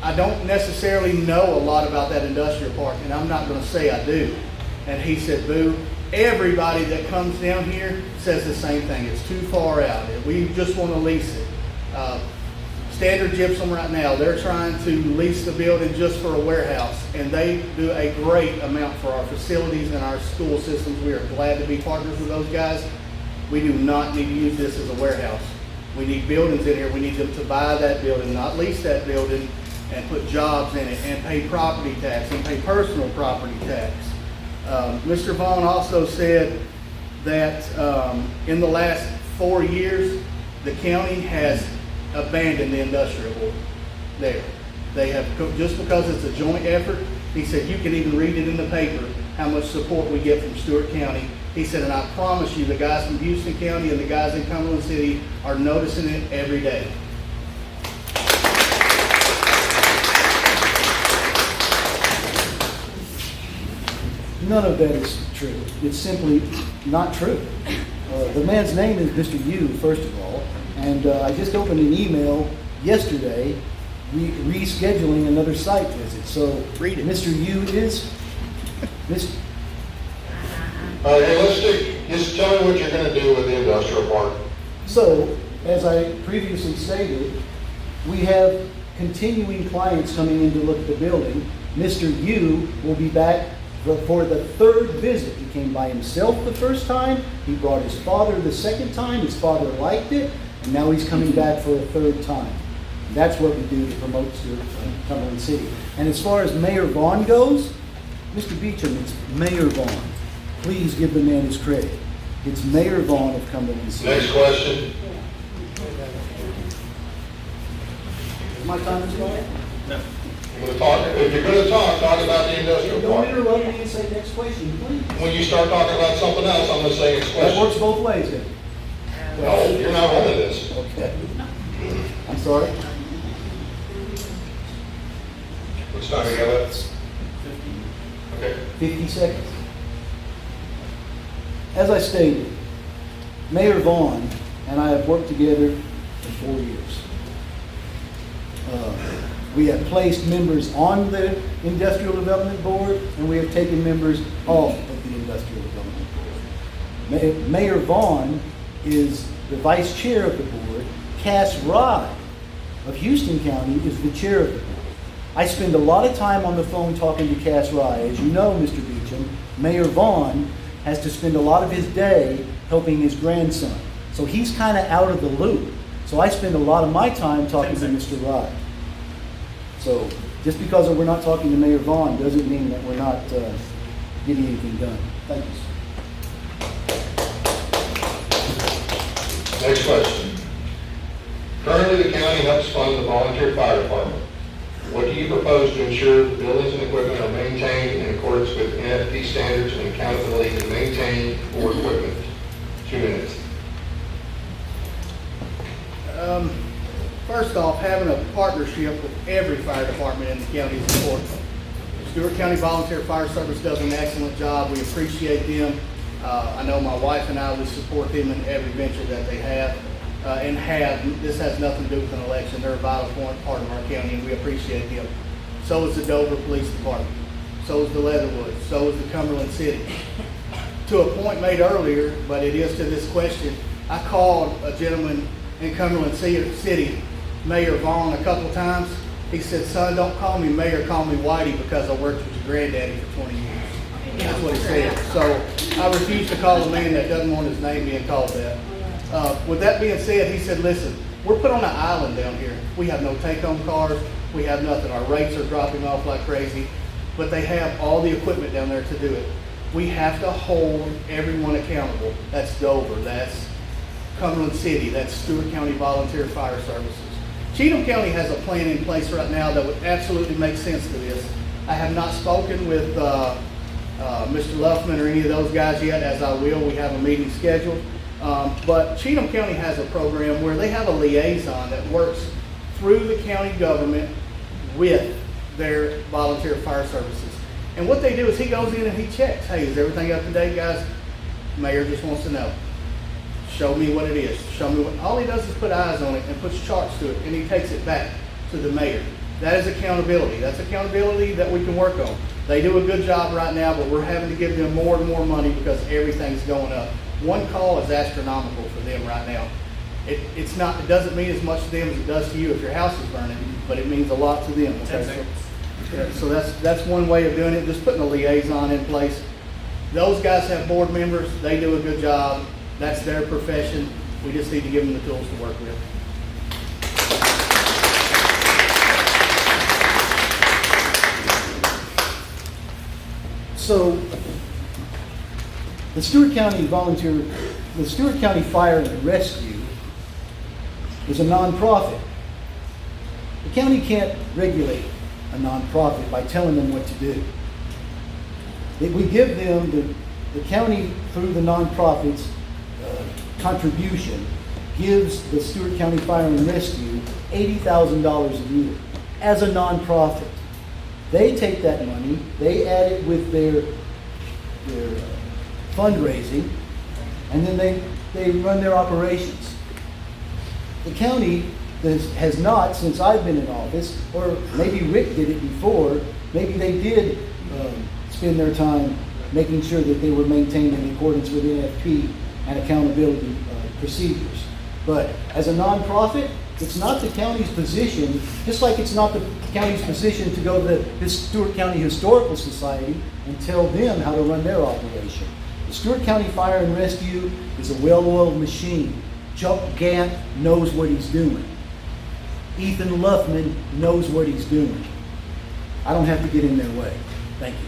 I don't necessarily know a lot about that industrial park, and I'm not going to say I do. And he said, Boo, everybody that comes down here says the same thing. It's too far out. We just want to lease it. Standard Gypsum right now, they're trying to lease the building just for a warehouse, and they do a great amount for our facilities and our school systems. We are glad to be partners with those guys. We do not need to use this as a warehouse. We need buildings in here. We need them to buy that building, not lease that building, and put jobs in it, and pay property tax, and pay personal property tax. Mr. Vaughn also said that in the last 4 years, the county has abandoned the industrial board there. They have, just because it's a joint effort, he said you can even read it in the paper how much support we get from Stewart County. He said, and I promise you, the guys from Houston County and the guys in Cumberland City are noticing it every day. None of that is true. It's simply not true. The man's name is Mr. Yu, first of all, and I just opened an email yesterday rescheduling another site visit. So Read it. Mr. Yu is... All right, hey, just tell me what you're going to do with the industrial park. So, as I previously stated, we have continuing clients coming in to look at the building. Mr. Yu will be back for the third visit. He came by himself the first time. He brought his father the second time. His father liked it, and now he's coming back for a third time. That's what we do to promote Stuart, Cumberland City. And as far as Mayor Vaughn goes, Mr. Beecham, it's Mayor Vaughn. Please give the man his credit. It's Mayor Vaughn of Cumberland City. Next question. My time is gone? I'm going to talk. If you're going to talk about the industrial Don't park. interrupt me and say next question, please. When you start talking about something else, I'm going to say next That question. works both ways then. No, you're not running this. Okay. I'm sorry. What's time you got left? Okay. 50 seconds. as I stated, Mayor Vaughn and I have worked together for 4 years. We have placed members on the Industrial Development Board, and we have taken members off of the Industrial Development Board. Mayor Vaughn is the vice chair of the board. Cass Rye of Houston County is the chair of the board. I spend a lot of time on the phone talking to Cass Rye. As you know, Mr. Beecham, Mayor Vaughn has to spend a lot of his day helping his grandson. So he's kind of out of the loop. So I spend a lot of my time talking to Mr. Rye. So just because we're not talking to Mayor Vaughn doesn't mean that we're not getting anything done. Thank you, sir. Next question. Currently, the county helps fund the volunteer fire department. What do you propose to ensure the buildings and equipment are maintained in accordance with NFP standards and accountability to maintain for equipment? 2 minutes. First off, having a partnership with every fire department in the county is important. The Stewart County Volunteer Fire Service does an excellent job. We appreciate them. I know my wife and I would support them in every venture that they have. This has nothing to do with an election. They're a vital part of our county, and we appreciate them. So is the Dover Police Department. So is the Leatherwood. So is the Cumberland City. To a point made earlier, but it is to this question, I called a gentleman in Cumberland City, Mayor Vaughn, a couple of times. He said, "Son, don't call me Mayor, call me Whitey, because I worked with your granddaddy for 20 years. That's what he said. So I refuse to call a man that doesn't want his name being called that. With that being said, he said, "Listen, we're put on an island down here. We have no take-home cars. We have nothing. Our rates are dropping off like crazy, but they have all the equipment down there to do it. We have to hold everyone accountable." That's Dover. That's Cumberland City. That's Stewart County Volunteer Fire Services. Cheatham County has a plan in place right now that would absolutely make sense to this. I have not spoken with Mr. Luffman or any of those guys yet, as I will. We have a meeting scheduled. But Cheatham County has a program where they have a liaison that works through the county government with their volunteer fire services. And what they do is he goes in and he checks. Hey, is everything up to date, guys? Mayor just wants to know. Show me what it is. Show me what. All he does is put eyes on it and puts charts to it, and he takes it back to the mayor. That is accountability. That's accountability that we can work on. They do a good job right now, but we're having to give them more and more money because everything's going up. One call is astronomical for them right now. It doesn't mean as much to them as it does to you if your house is burning, but it means a lot to them. Okay? So that's one way of doing it, just putting a liaison in place. Those guys have board members. They do a good job. That's their profession. We just need to give them the tools to work with. So, the Stewart County Fire and Rescue is a nonprofit. The county can't regulate a nonprofit by telling them what to do. We give them, the county through the nonprofit's contribution gives the Stewart County Fire and Rescue $80,000 a year as a nonprofit. They take that money, they add it with their fundraising, and then they run their operations. The county has not, since I've been in office, or maybe Rick did it before, maybe they did spend their time making sure that they were maintained in accordance with NFP and accountability procedures. But as a nonprofit, it's not the county's position, just like it's not the county's position to go to the Stewart County Historical Society and tell them how to run their operation. The Stewart County Fire and Rescue is a well-oiled machine. Chuck Gant knows what he's doing. Ethan Luffman knows what he's doing. I don't have to get in their way. Thank you.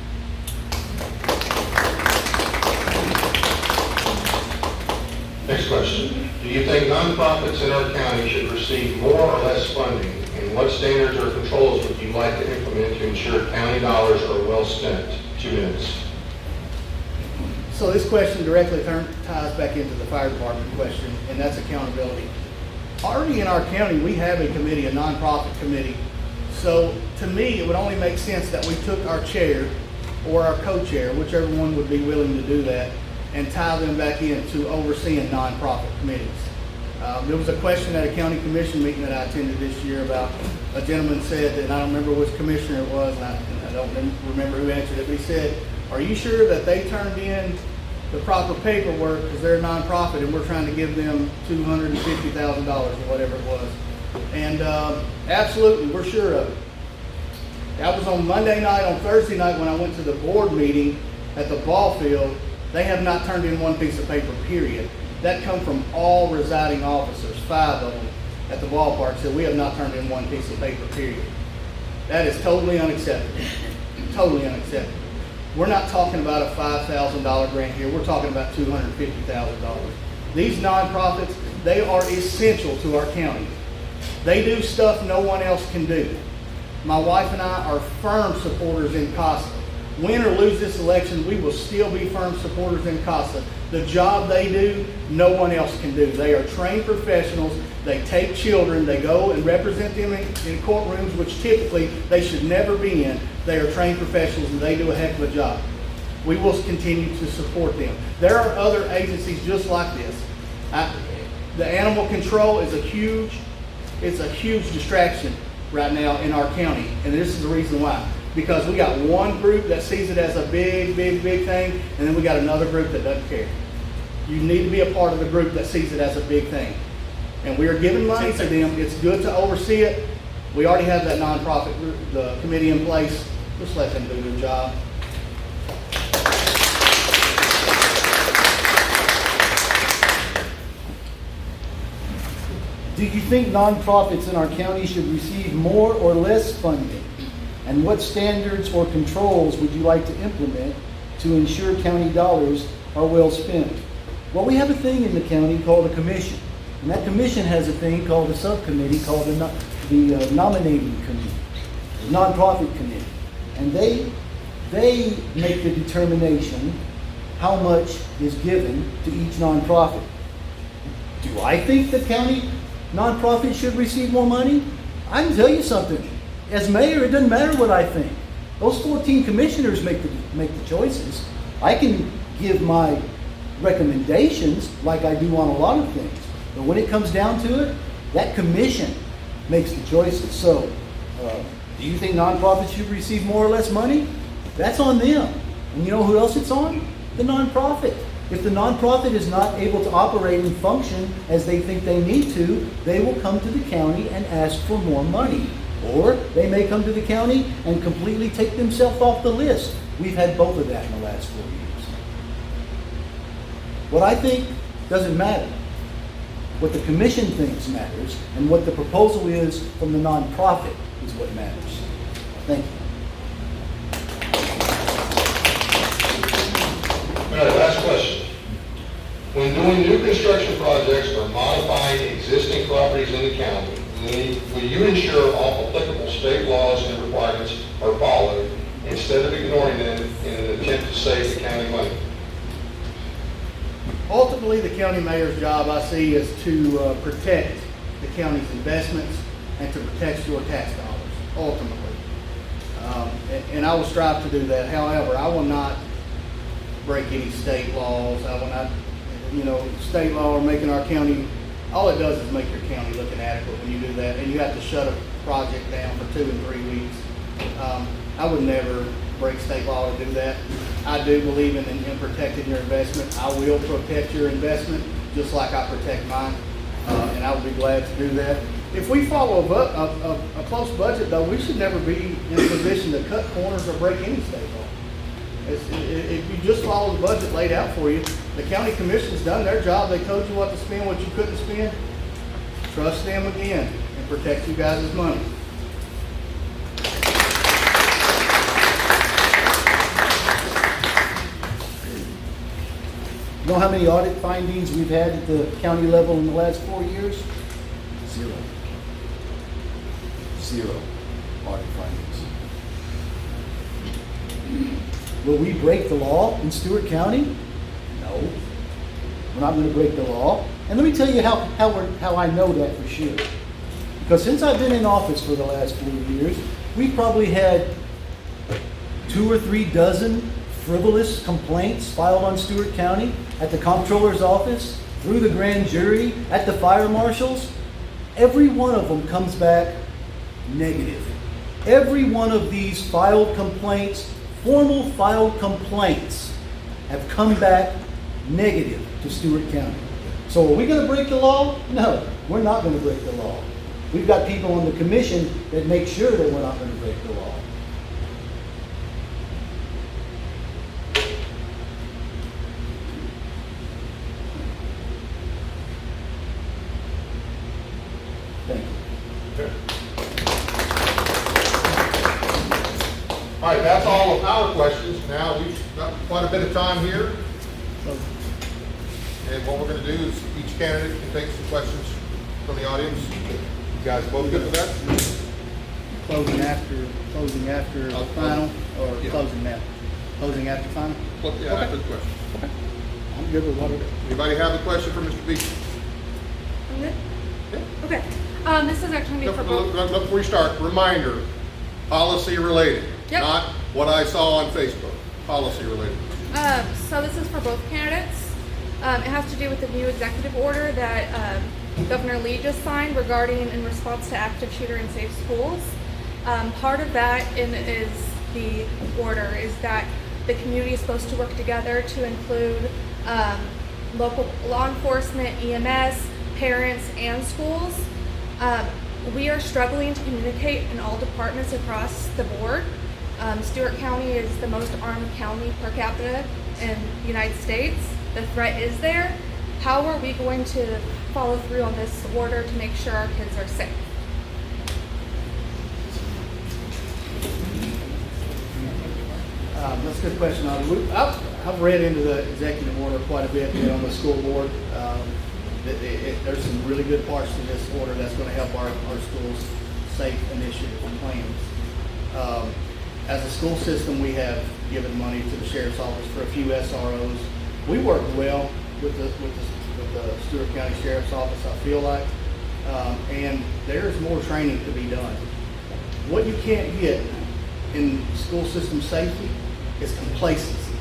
Next question. Do you think nonprofits in our county should receive more or less funding? And what standards or controls would you like to implement to ensure county dollars are well spent? 2 minutes. So this question directly ties back into the fire department question, and that's accountability. Already in our county, we have a committee, a nonprofit committee. So to me, it would only make sense that we took our chair or our co-chair, whichever one would be willing to do that, and tie them back into overseeing nonprofit committees. There was a question at a county commission meeting that I attended this year about a gentleman said, and I don't remember which commissioner it was, and I don't remember who answered it, but he said, are you sure that they turned in the proper paperwork because they're a nonprofit and we're trying to give them $250,000 or whatever it was? And absolutely, we're sure of it. That was on Monday night. On Thursday night when I went to the board meeting at the ball field, they have not turned in one piece of paper, period. That come from all residing officers, 5 of them at the ballpark said we have not turned in one piece of paper, period. That is totally unacceptable. Totally unacceptable. We're not talking about a $5,000 grant here. We're talking about $250,000. These nonprofits, they are essential to our county. They do stuff no one else can do. My wife and I are firm supporters in CASA. Win or lose this election, we will still be firm supporters in CASA. The job they do, no one else can do. They are trained professionals. They take children. They go and represent them in courtrooms, which typically they should never be in. They are trained professionals, and they do a heck of a job. We will continue to support them. There are other agencies just like this. The animal control is a huge distraction right now in our county, and this is the reason why. Because we got one group that sees it as a big thing, and then we got another group that doesn't care. You need to be a part of the group that sees it as a big thing. And we are giving money to them. It's good to oversee it. We already have that nonprofit group, the committee in place. Just let them do their job. Do you think nonprofits in our county should receive more or less funding? And what standards or controls would you like to implement to ensure county dollars are well spent? Well, we have a thing in the county called a commission. And that commission has a thing called a subcommittee called the nominating committee, the nonprofit committee. And they make the determination how much is given to each nonprofit. Do I think the county nonprofit should receive more money? I can tell you something. As mayor, it doesn't matter what I think. Those 14 commissioners make the choices. I can give my recommendations like I do on a lot of things. But when it comes down to it, that commission makes the choices. So, do you think nonprofits should receive more or less money? That's on them. And you know who else it's on? The nonprofit. If the nonprofit is not able to operate and function as they think they need to, they will come to the county and ask for more money. Or they may come to the county and completely take themselves off the list. We've had both of that in the last 4 years. What I think doesn't matter. What the commission thinks matters, and what the proposal is from the nonprofit is what matters. Thank you. All right, last question. When doing new construction projects or modifying existing properties in the county, will you ensure all applicable state laws and requirements are followed instead of ignoring them in an attempt to save the county money? Ultimately, the county mayor's job, I see, is to protect the county's investments and to protect your tax dollars, ultimately. And I will strive to do that. However, I will not break any state laws. I will not, state law or making our county, all it does is make your county look inadequate when you do that, and you have to shut a project down for 2 and 3 weeks. I would never break state law to do that. I do believe in protecting your investment. I will protect your investment just like I protect mine, and I would be glad to do that. If we follow a close budget, though, we should never be in a position to cut corners or break any state law. If you just follow the budget laid out for you, the county commission's done their job. They told you what to spend, what you couldn't spend. Trust them again and protect you guys' money. You know how many audit findings we've had at the county level in the last 4 years? 0. 0 audit findings. Will we break the law in Stewart County? No. We're not going to break the law. And let me tell you how I know that for sure. Because since I've been in office for the last 4 years, we've probably had 2 or 3 dozen frivolous complaints filed on Stewart County at the comptroller's office, through the grand jury, at the fire marshals, every one of them comes back negative. Every one of these filed complaints, formal filed complaints, have come back negative to Stewart County. So are we going to break the law? No, we're not going to break the law. We've got people on the commission that make sure that we're not going to break the law. Thank you. Okay. All right, that's all of our questions. Now, we've got quite a bit of time here. And what we're going to do is each candidate can take some questions from the audience. You guys both good with that? Closing after final, or Yeah. closing after final? Yeah, Okay. after the question. I'm good with whatever. Anybody have a question for Mr. Beecham? I'm good? Yeah. Okay. This is actually for Look, both. before we start, reminder, policy related, Yep. not what I saw on Facebook, policy related. So this is for both candidates. It has to do with the new executive order that Governor Lee just signed regarding in response to active shooter and safe schools. Part of that is the order is that the community is supposed to work together to include local law enforcement, EMS, parents, and schools. We are struggling to communicate in all departments across the board. Stewart County is the most armed county per capita in the United States. The threat is there. How are we going to follow through on this order to make sure our kids are safe? That's a good question. I've read into the executive order quite a bit, been on the school board. There's some really good parts to this order that's going to help our schools' safe initiatives and plans. As a school system, we have given money to the sheriff's office for a few SROs. We work well with the Stewart County Sheriff's Office, I feel like, and there's more training to be done. What you can't get in school system safety is complacency,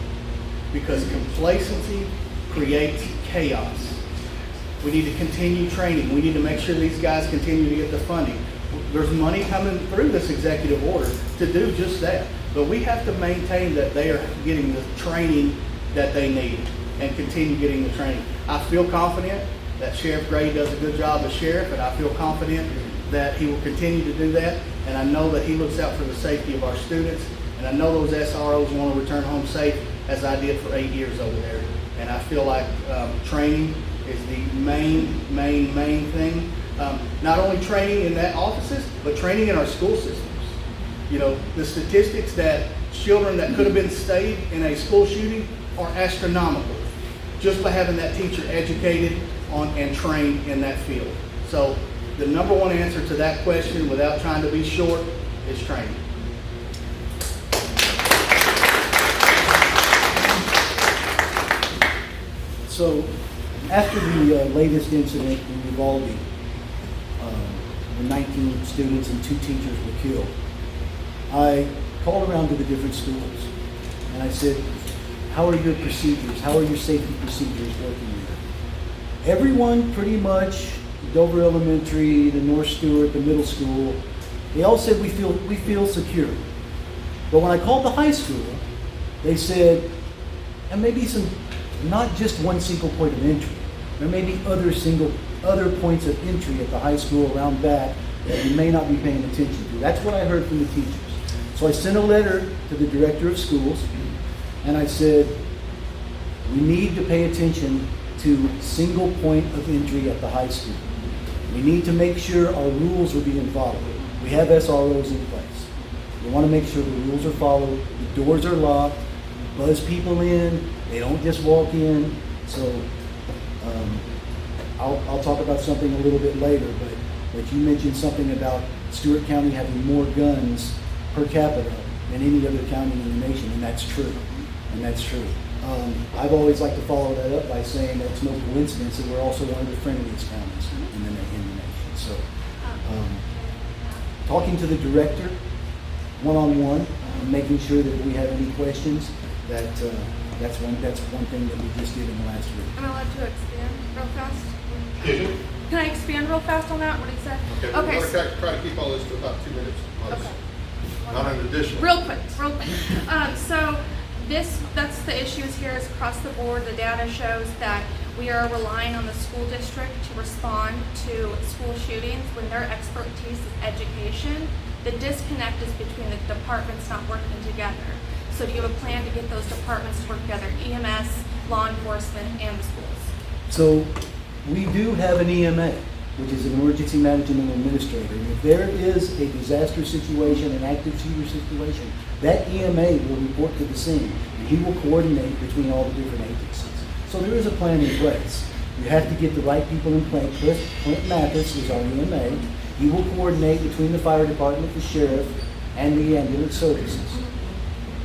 because complacency creates chaos. We need to continue training. We need to make sure these guys continue to get the funding. There's money coming through this executive order to do just that, but we have to maintain that they are getting the training that they need and continue getting the training. I feel confident that Sheriff Gray does a good job as sheriff, and I feel confident that he will continue to do that, and I know that he looks out for the safety of our students, and I know those SROs want to return home safe, as I did for 8 years over there. And I feel like training is the main thing. Not only training in that offices, but training in our school systems. You know, the statistics that children that could have been saved in a school shooting are astronomical, just by having that teacher educated on and trained in that field. So the number one answer to that question, without trying to be short, is training. So, after the latest incident in Uvalde, when 19 students and 2 teachers were killed, I called around to the different schools and I said, how are your procedures? How are your safety procedures working here? Everyone pretty much, Dover Elementary, the North Stewart, the middle school, they all said we feel secure. But when I called the high school, they said, and maybe not just one single point of entry. There may be other points of entry at the high school around back that you may not be paying attention to. That's what I heard from the teachers. So I sent a letter to the director of schools, and I said, we need to pay attention to single point of entry at the high school. We need to make sure our rules are being followed. We have SROs in place. We want to make sure the rules are followed. The doors are locked. We buzz people in. They don't just walk in. So I'll talk about something a little bit later, but you mentioned something about Stewart County having more guns per capita than any other county in the nation, and that's true. I've always liked to follow that up by saying that it's no coincidence that we're also one of the friendliest counties in the nation. So, talking to the director one-on-one, making sure that if we have any questions, That's one thing that we just did in the last week. Am I allowed to expand real fast? Excuse me? Can I expand real fast on that, what he said? Okay, Okay, we're going to try to keep all this to about 2 minutes. Okay. Not an additional. Real quick. So that's the issues here is across the board. The data shows that we are relying on the school district to respond to school shootings when their expertise is education. The disconnect is between the departments not working together. So do you have a plan to get those departments to work together, EMS, law enforcement, and the schools? So we do have an EMA, which is an emergency management administrator. And if there is a disaster situation, an active shooter situation, that EMA will report to the scene, and he will coordinate between all the different agencies. So there is a plan in place. You have to get the right people in place. Clint Mathis is our EMA. He will coordinate between the fire department, the sheriff, and the ambulance services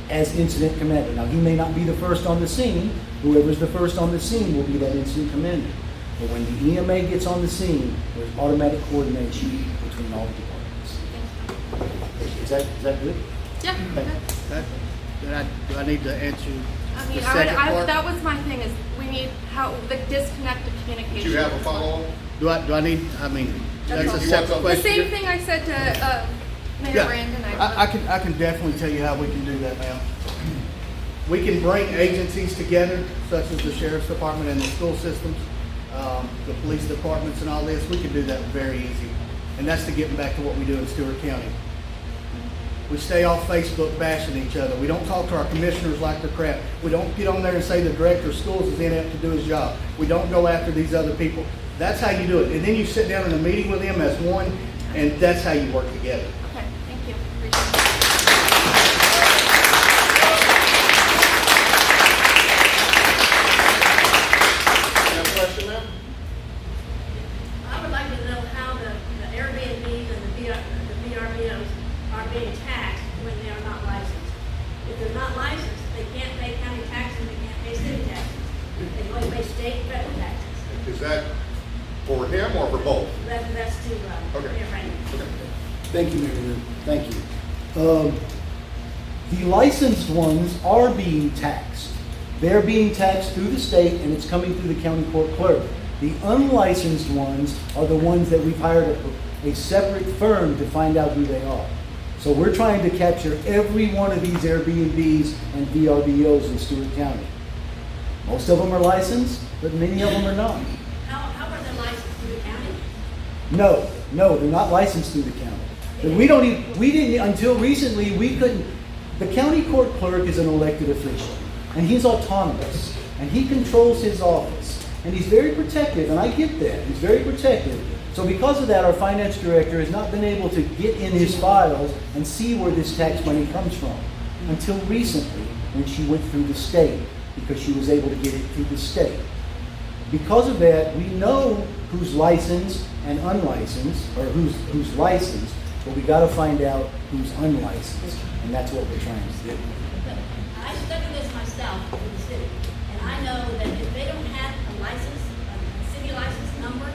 as incident commander. Now, he may not be the first on the scene. Whoever's the first on the scene will be that incident commander. But when the EMA gets on the scene, there's automatic coordination between all the departments. Is that good? Yeah. That, do I need to answer I the mean, second part? that was my thing is we need the disconnect of communication. Do you have a follow-up? Do I need, I mean, that's a all. separate The question. same thing I said to Mayor Yeah, Brandon. I can definitely tell you how we can do that now. We can bring agencies together, such as the sheriff's department and the school systems, the police departments and all this. We can do that very easy. And that's to getting back to what we do in Stewart County. We stay off Facebook bashing each other. We don't talk to our commissioners like they're crap. We don't get on there and say the director of schools is inept to do his job. We don't go after these other people. That's how you do it. And then you sit down in a meeting with them as one, and that's how you work together. Okay, thank you. Appreciate it. You have a question, ma'am? I would like to know how the Airbnbs and the VRBOs are being taxed when they are not licensed. If they're not licensed, they can't pay county taxes, they can't pay city taxes. They can only pay state and federal taxes. Is that for him or for both? That's to, Okay. Mayor Brandon. Okay. Thank you, Mary Lou. Thank you. The licensed ones are being taxed. They're being taxed through the state, and it's coming through the county court clerk. The unlicensed ones are the ones that we've hired a separate firm to find out who they are. So we're trying to capture every one of these Airbnbs and VRBOs in Stewart County. Most of them are licensed, but many of them are not. How are they licensed through the county? No, they're not licensed through the county. And we didn't, until recently, we couldn't, the county court clerk is an elected official, and he's autonomous, and he controls his office, and he's very protective, and I get that, he's very protective. So because of that, our finance director has not been able to get in his files and see where this tax money comes from until recently, when she went through the state, because she was able to get it through the state. Because of that, we know who's licensed and unlicensed, or who's licensed, but we got to find out who's unlicensed, and that's what we're trying to do. I studied this myself in the city, and I know that if they don't have a license, a city license number,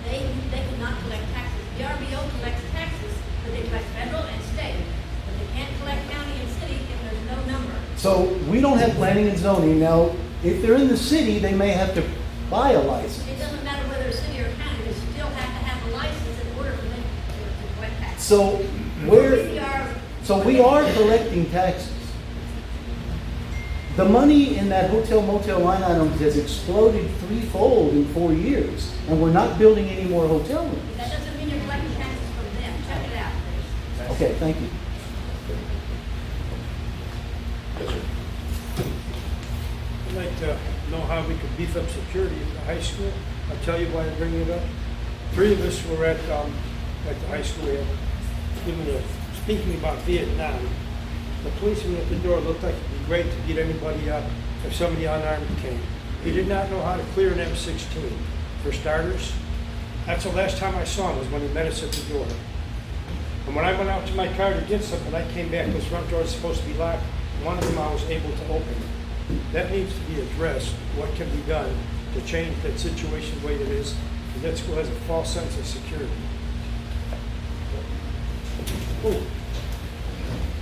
they cannot collect taxes. The RBO collects taxes, but they collect federal and state, but they can't collect county and city if there's no number. So we don't have planning and zoning. Now, if they're in the city, they may have to buy a license. It doesn't matter whether it's city or county, they still have to have a license in order for them to collect taxes. So we are collecting taxes. The money in that hotel motel line item has exploded threefold in 4 years, and we're not building any more hotel rooms. That doesn't mean you're collecting taxes from them. Check it out, please. Okay, thank you. Yes, sir. I'd like to know how we could beef up security at the high school. I'll tell you why I'm bringing it up. 3 of us were at the high school here, speaking about Vietnam. The policeman at the door looked like it'd be great to beat anybody up if somebody unarmed came. He did not know how to clear an M16. For starters, that's the last time I saw him was when he met us at the door. And when I went out to my car to get something, I came back, those front doors are supposed to be locked. One of them I was able to open. That needs to be addressed, what can be done to change that situation the way it is. And that school has a false sense of security.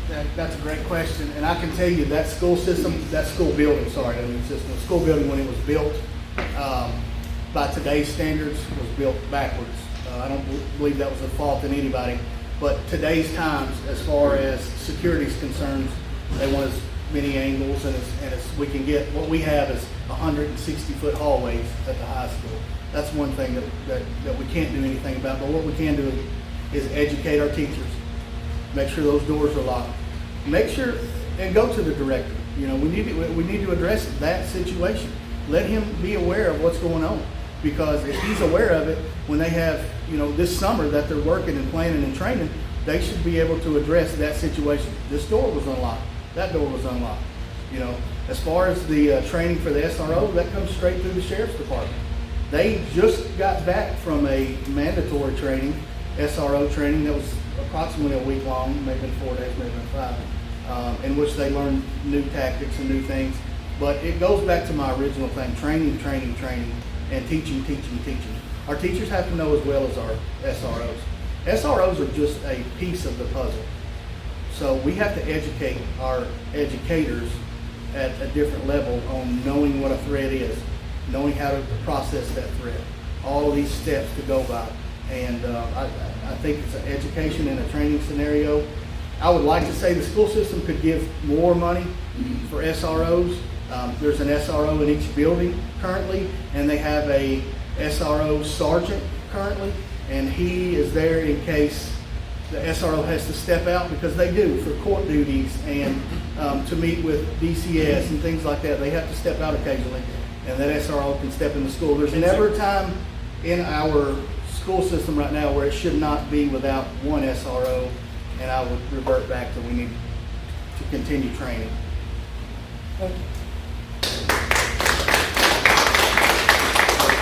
That That's a great question, and I can tell you that school system, that school building, sorry, that new system, the school building when it was built, by today's standards, was built backwards. I don't believe that was a fault in anybody, but today's times, as far as security is concerned, they want as many angles and as we can get. What we have is 160-foot hallways at the high school. That's one thing that we can't do anything about, but what we can do is educate our teachers. Make sure those doors are locked. Make sure, and go to the director. You know, we need to address that situation. Let him be aware of what's going on. Because if he's aware of it, when they have, you know, this summer that they're working and planning and training, they should be able to address that situation. This door was unlocked. That door was unlocked. You know, as far as the training for the SRO, that comes straight through the sheriff's department. They just got back from a mandatory training, SRO training, that was approximately a week long, maybe 4 days, maybe 5, in which they learned new tactics and new things. But it goes back to my original thing, training, and teaching. Our teachers have to know as well as our SROs. SROs are just a piece of the puzzle. So we have to educate our educators at a different level on knowing what a threat is, knowing how to process that threat, all of these steps to go by. And I think it's an education and a training scenario. I would like to say the school system could give more money for SROs. There's an SRO in each building currently, and they have a SRO sergeant currently, and he is there in case the SRO has to step out, because they do for court duties and to meet with DCS and things like that. They have to step out occasionally, and that SRO can step in the school. There's never a time in our school system right now where it should not be without one SRO, and I would revert back to we need to continue training. Thank you. Is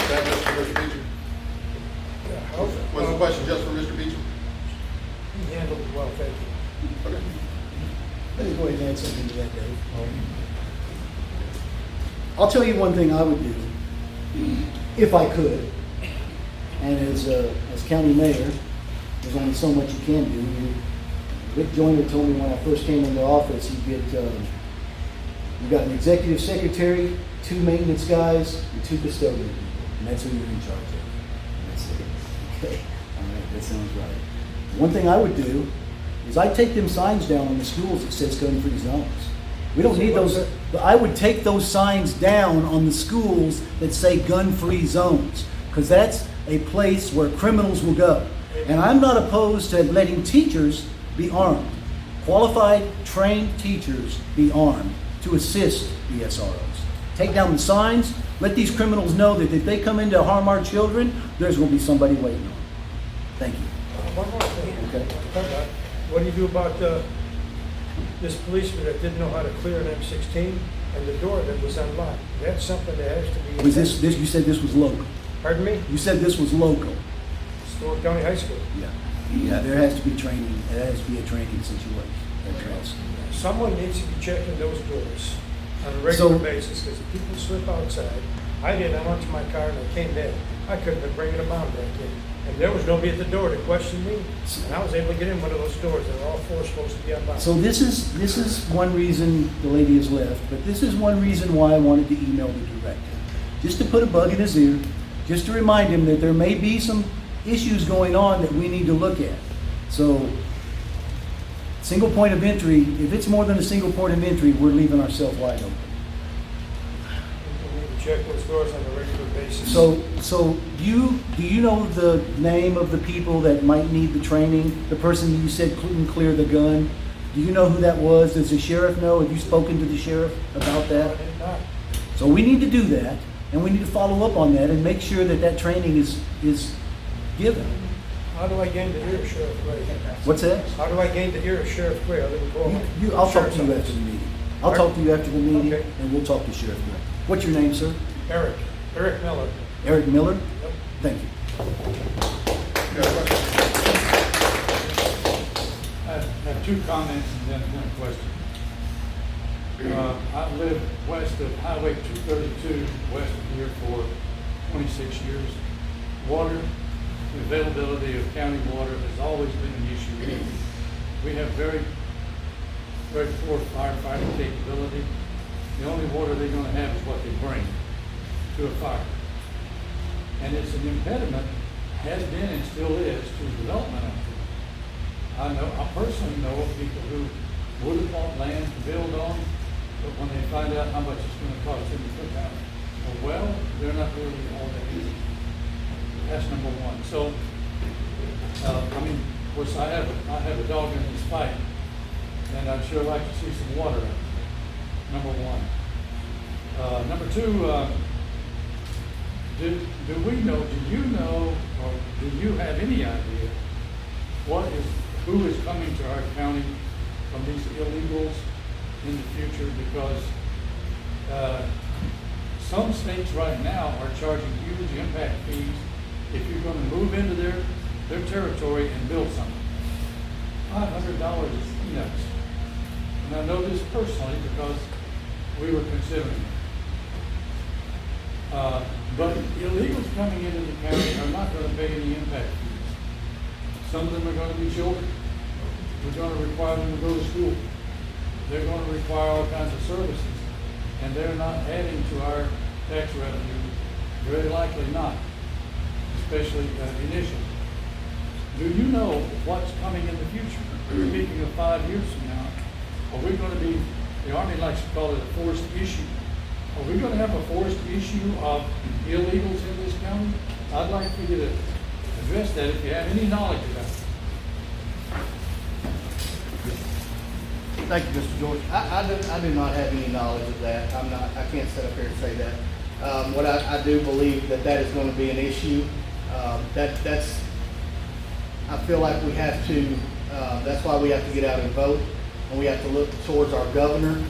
that just for Mr. Beecham? Was the question just for Mr. Beecham? He handled it well, thank you. Okay. Let me go ahead and add something to that, Dave. I'll tell you one thing I would do, if I could, and as county mayor, there's only so much you can do. Rick Joyner told me when I first came into office, you got an executive secretary, 2 maintenance guys, and 2 custodian people, and that's who you're in charge of. And that's it. Okay, all right, that sounds right. One thing I would do is I'd take them signs down on the schools that says gun-free zones. We don't need those, but I would take those signs down on the schools that say gun-free zones, because that's a place where criminals will go. And I'm not opposed to letting teachers be armed. Qualified, trained teachers be armed to assist the SROs. Take down the signs, let these criminals know that if they come in to harm our children, there's going to be somebody waiting on them. Thank you. One more thing. Okay. What do you do about this policeman that didn't know how to clear an M16 and the door that was unlocked? That's something that has to be... Was this, you said this was local? Pardon me? You said this was local? Stewart County High School. Yeah, there has to be training. There has to be a training situation. Someone needs to be checking those doors on a regular basis, because if people slip outside, I did. I went to my car and I came back. I couldn't have bring a bomb back in. And there was nobody at the door to question me. And I was able to get in one of those doors that are all 4 supposed to be unlocked. So this is one reason the lady has left, but this is one reason why I wanted to email the director. Just to put a bug in his ear, just to remind him that there may be some issues going on that we need to look at. So, single point of entry, if it's more than a single point of entry, we're leaving ourselves wide open. We need to check those doors on a regular basis. So do you know the name of the people that might need the training? The person you said couldn't clear the gun? Do you know who that was? Does the sheriff know? Have you spoken to the sheriff about that? I did not. So we need to do that, and we need to follow up on that and make sure that that training is given. How do I gain the ear of Sheriff Gray? What's that? How do I gain the ear of Sheriff Gray? Other than go on I'll talk to you Sheriff's after the office? meeting. I'll talk to you after the meeting, Okay. and we'll talk to Sheriff Gray. What's your name, sir? Eric Miller. Eric Miller? Yep. Thank you. I have 2 comments and then 1 question. I've lived west of Highway 232, west of here for 26 years. Water, the availability of county water has always been an issue. We have very very poor firefighting capability. The only water they're gonna have is what they bring to a fire. And it's an impediment, has been and still is, to development out there. I personally know of people who would have bought land to build on, but when they find out how much it's gonna cost them to put down a well, they're not really all that easy. That's number one. So, I mean, of course, I have a dog in this fight, and I'd sure like to see some water, number one. Number two, do you know, or do you have any idea who is coming to our county from these illegals in the future? Because some states right now are charging huge impact fees if you're going to move into their territory and build something. $500 is peanuts. And I know this personally because we were considering it. But illegals coming into the county are not going to pay any impact fees. Some of them are going to be children. We're going to require them to go to school. They're going to require all kinds of services. And they're not adding to our tax revenue, very likely not, especially initially. Do you know what's coming in the future? Speaking of 5 years from now, are we going to be, the Army likes to call it a forced issue. Are we going to have a forced issue of illegals in this county? I'd like for you to address that if you have any knowledge about it. Thank you, Mr. George. I do not have any knowledge of that. I can't sit up here and say that. What I do believe that is going to be an issue. I feel like we have to, that's why we have to get out and vote, and we have to look towards our governor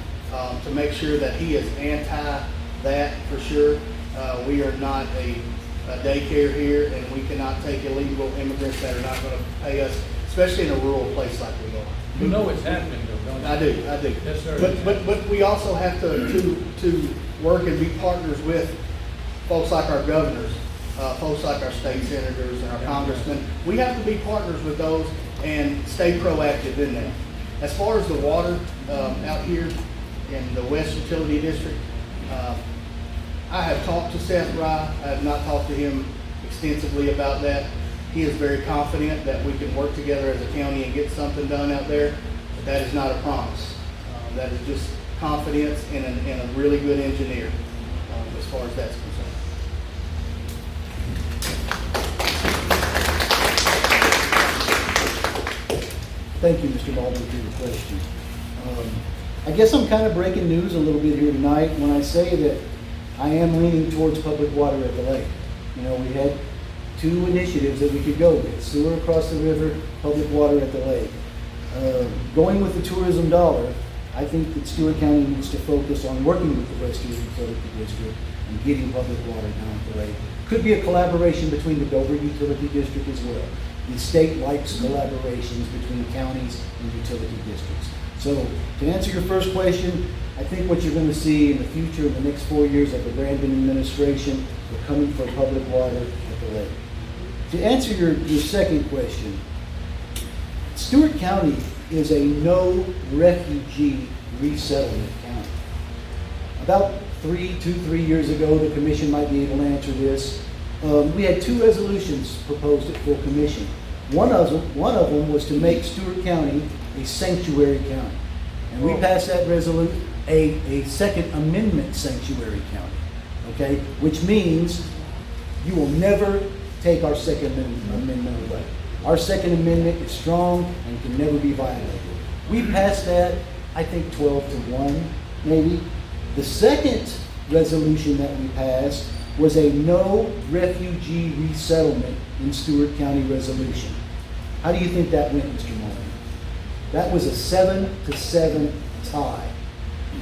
to make sure that he is anti that for sure. We are not a daycare here, and we cannot take illegal immigrants that are not going to pay us, especially in a rural place like we are. You know it's happening though, don't you? I do. Yes, sir. But we also have to work and be partners with folks like our governors, folks like our state senators and our congressmen. We have to be partners with those and stay proactive in that. As far as the water out here in the West Utility District, I have talked to Seth Rye. I have not talked to him extensively about that. He is very confident that we can work together as a county and get something done out there, but that is not a promise. That is just confidence in a really good engineer as far as that's concerned. Thank you, Mr. Baldwin, for your question. I guess I'm kind of breaking news a little bit here tonight when I say that I am leaning towards public water at the lake. You know, we had 2 initiatives that we could go with: sewer across the river, public water at the lake. Going with the tourism dollar, I think that Stewart County needs to focus on working with the Western Utility District and getting public water down the lake. Could be a collaboration between the Dover Utility District as well. The state likes collaborations between counties and utility districts. So to answer your first question, I think what you're going to see in the future, in the next 4 years of the Brandon administration, we're coming for public water at the lake. To answer your second question, Stewart County is a no refugee resettlement county. About 3 years ago, the commission might be able to answer this. We had 2 resolutions proposed at full commission. One of them was to make Stewart County a sanctuary county. And we passed that resolution, a Second Amendment sanctuary county, okay? Which means you will never take our Second Amendment away. Our Second Amendment is strong and can never be violated. We passed that, I think 12-1, maybe. The second resolution that we passed was a no refugee resettlement in Stewart County resolution. How do you think that went, Mr. Mullen? That was a 7-7 tie.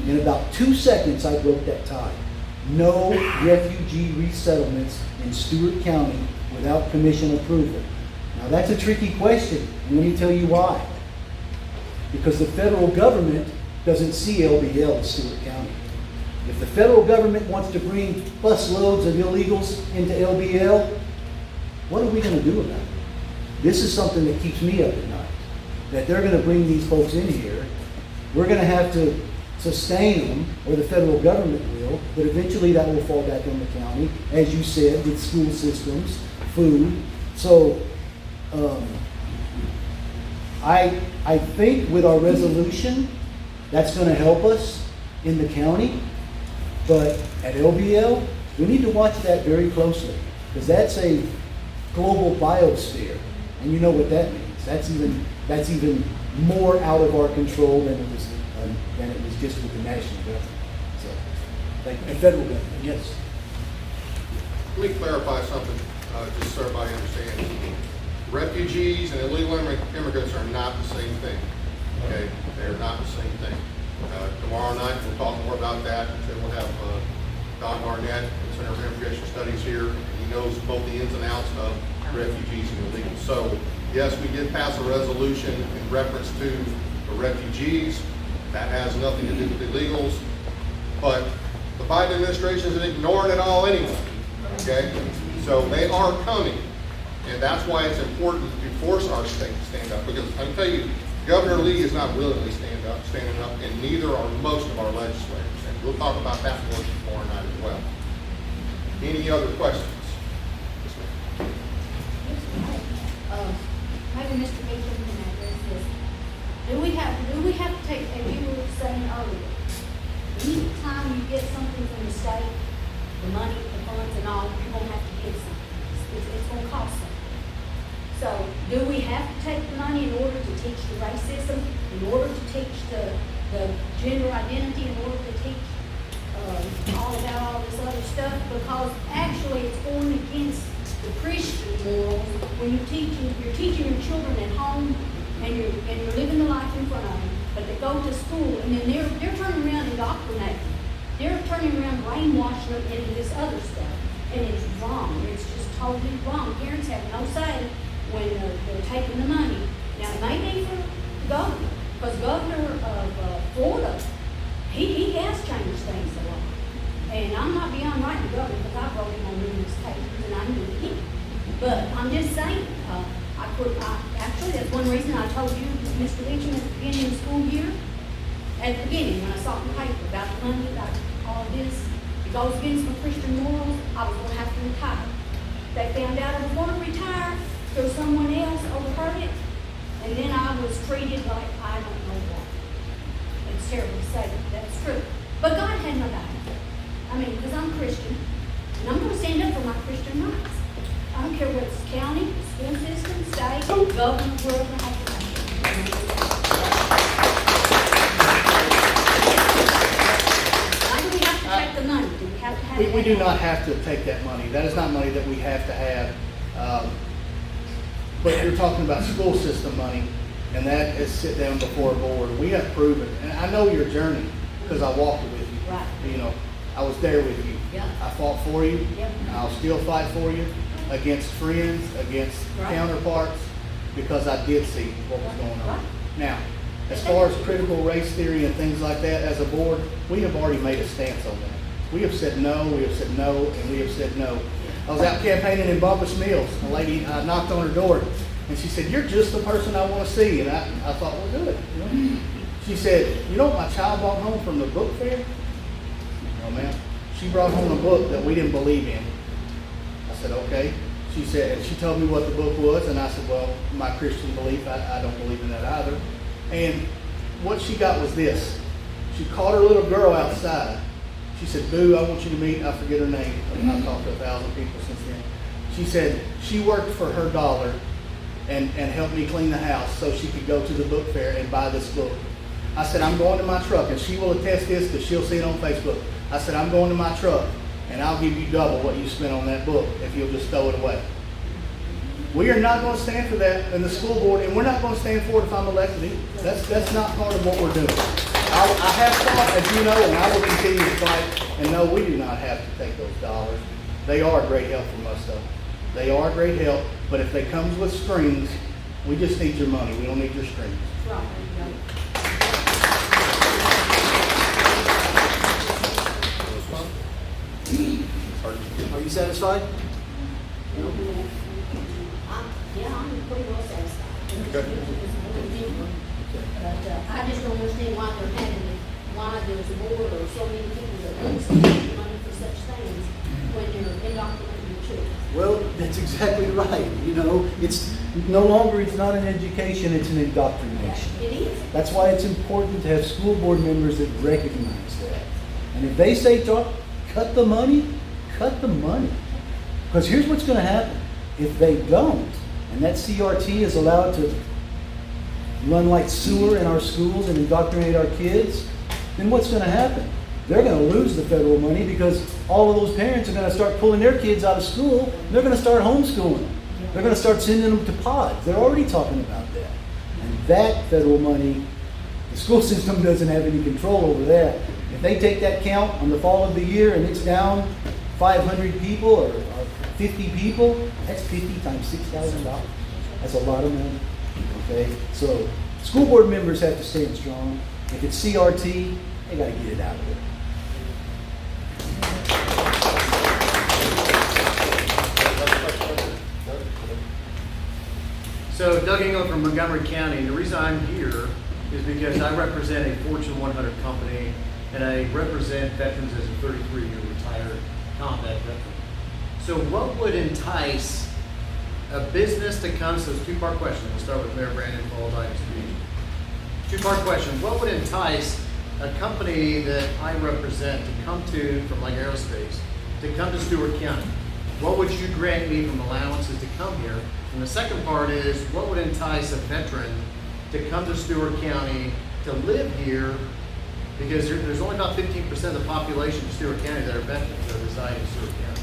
In about 2 seconds, I broke that tie. No refugee resettlements in Stewart County without commission approval. Now that's a tricky question, and let me tell you why. Because the federal government doesn't see LBL in Stewart County. If the federal government wants to bring bus loads of illegals into LBL, what are we going to do about it? This is something that keeps me up at night. That they're going to bring these folks in here, We're gonna have to sustain them, or the federal government will, but eventually that will fall back on the county, as you said, with school systems, food. So, I think with our resolution, that's gonna help us in the county, but at LBL, we need to watch that very closely, because that's a global biosphere, and you know what that means. That's even more out of our control than it was just with the national government. So, thank you. And federal government, yes. Let me clarify something, just so everybody understands. Refugees and illegal immigrants are not the same thing, okay? They're not the same thing. Tomorrow night, we'll talk more about that. Then we'll have Don Barnett, the Center for Immigration Studies here. He knows both the ins and outs of refugees and illegals. So, yes, we did pass a resolution in reference to the refugees. That has nothing to do with illegals. But the Biden administration isn't ignoring it all anyway, okay? So they are coming. And that's why it's important to force our state to stand up. Because I can tell you, Governor Lee is not willingly standing up, and neither are most of our legislators. And we'll talk about that more tomorrow night as well. Any other questions? Yes, ma'am. Maybe Mr. Beecham can address this. Do we have to take, as you were saying earlier, any time you get something from the state, the money, the funds and all, you're gonna have to give something. It's gonna cost something. So, do we have to take the money in order to teach the racism, in order to teach the gender identity, in order to teach all about all this other stuff? Because actually it's going against the Christian morals when you're teaching your children at home and you're living the life in front of them, but they go to school and then they're turning around and indoctrinating. They're turning around brainwashing them into this other stuff. And it's wrong. It's just totally wrong. Parents have no say when they're taking the money. Now, it may be for the governor, because Governor of Florida, he has changed things a lot. And I'm not beyond right to governor, because I wrote him on numerous papers, and I knew him. But I'm just saying, actually, that's one reason I told you, Mr. Beecham, at the beginning of the school year, at the beginning, when I saw the paper about the money, about all this, it goes against my Christian morals, I was going to have to retire. They found out I was going to retire, so someone else overheard it, and then I was treated like I don't know what. It's terrible to say that, that's true. But God had my back. I mean, because I'm Christian, and I'm going to stand up for my Christian rights. I don't care whether it's county, school system, state, government, wherever I have to go. Why do we have to take the money? Do we have to have it? We do not have to take that money. That is not money that we have to have. But you're talking about school system money, and that is sit down before a board. We have proven, and I know your journey because I walked it with you. Right. You know, I was there with you. Yep. I fought for you. Yep. And I'll still fight for you against friends, against Right. counterparts, because I did see what was going on. Right. Now, as far as critical race theory and things like that, as a board, we have already made a stance on that. We have said no, we have said no, and we have said no. I was out campaigning in Bumpus Mills. A lady knocked on her door, and she said, "You're just the person I want to see." And I thought, well, good. You know? She said, "You know what my child brought home from the book fair?" No, ma'am. She brought home a book that we didn't believe in. I said, okay. She said, and she told me what the book was, and I said, well, my Christian belief, I don't believe in that either. And what she got was this. She called her little girl outside. She said, Boo, I want you to meet, I forget her name. I've talked to 1,000 people since then. She said she worked for her dollar and helped me clean the house so she could go to the book fair and buy this book. I said, I'm going to my truck, and she will attest this because she'll see it on Facebook. I said, I'm going to my truck, and I'll give you double what you spent on that book if you'll just throw it away. We are not going to stand for that in the school board, and we're not going to stand for it if I'm elected either. That's not part of what we're doing. I have fought, as you know, and I will continue to fight, and no, we do not have to take those dollars. They are a great help from us, though. They are a great help, but if they comes with strings, we just need your money. We don't need your strings. Right. Are you satisfied? Yeah, I'm pretty well satisfied. Okay. But I just don't understand why they're why there's a board or so many people that want to spend money for such things when you're indoctrinating your children. Well, that's exactly right. You know, it's no longer, it's not an education, it's an indoctrination. It is. That's why it's important to have school board members that recognize that. And if they say, cut the money, cut the money. Because here's what's going to happen. If they don't, and that CRT is allowed to run like sewer in our schools and indoctrinate our kids, then what's going to happen? They're going to lose the federal money because all of those parents are going to start pulling their kids out of school. And they're going to start homeschooling. They're going to start sending them to pods. They're already talking about that. And that federal money, the school system doesn't have any control over that. If they take that count on the fall of the year and it's down 500 people or 50 people, that's 50 times $6,000. That's a lot of money. Okay? So school board members have to stand strong. If it's CRT, they got to get it out of there. So Doug England from Montgomery County, and the reason I'm here is because I represent a Fortune 100 company, and I represent veterans as a 33-year retired combat veteran. So what would entice a business to come, so it's a two-part question. We'll start with Mayor Brandon, followed by Mr. Beecham. Two-part question. What would entice a company that I represent to come to, from like aerospace, to come to Stewart County? What would you grant me from allowances to come here? And the second part is, what would entice a veteran to come to Stewart County to live here? Because there's only about 15% of the population of Stewart County that are veterans that reside in Stewart County.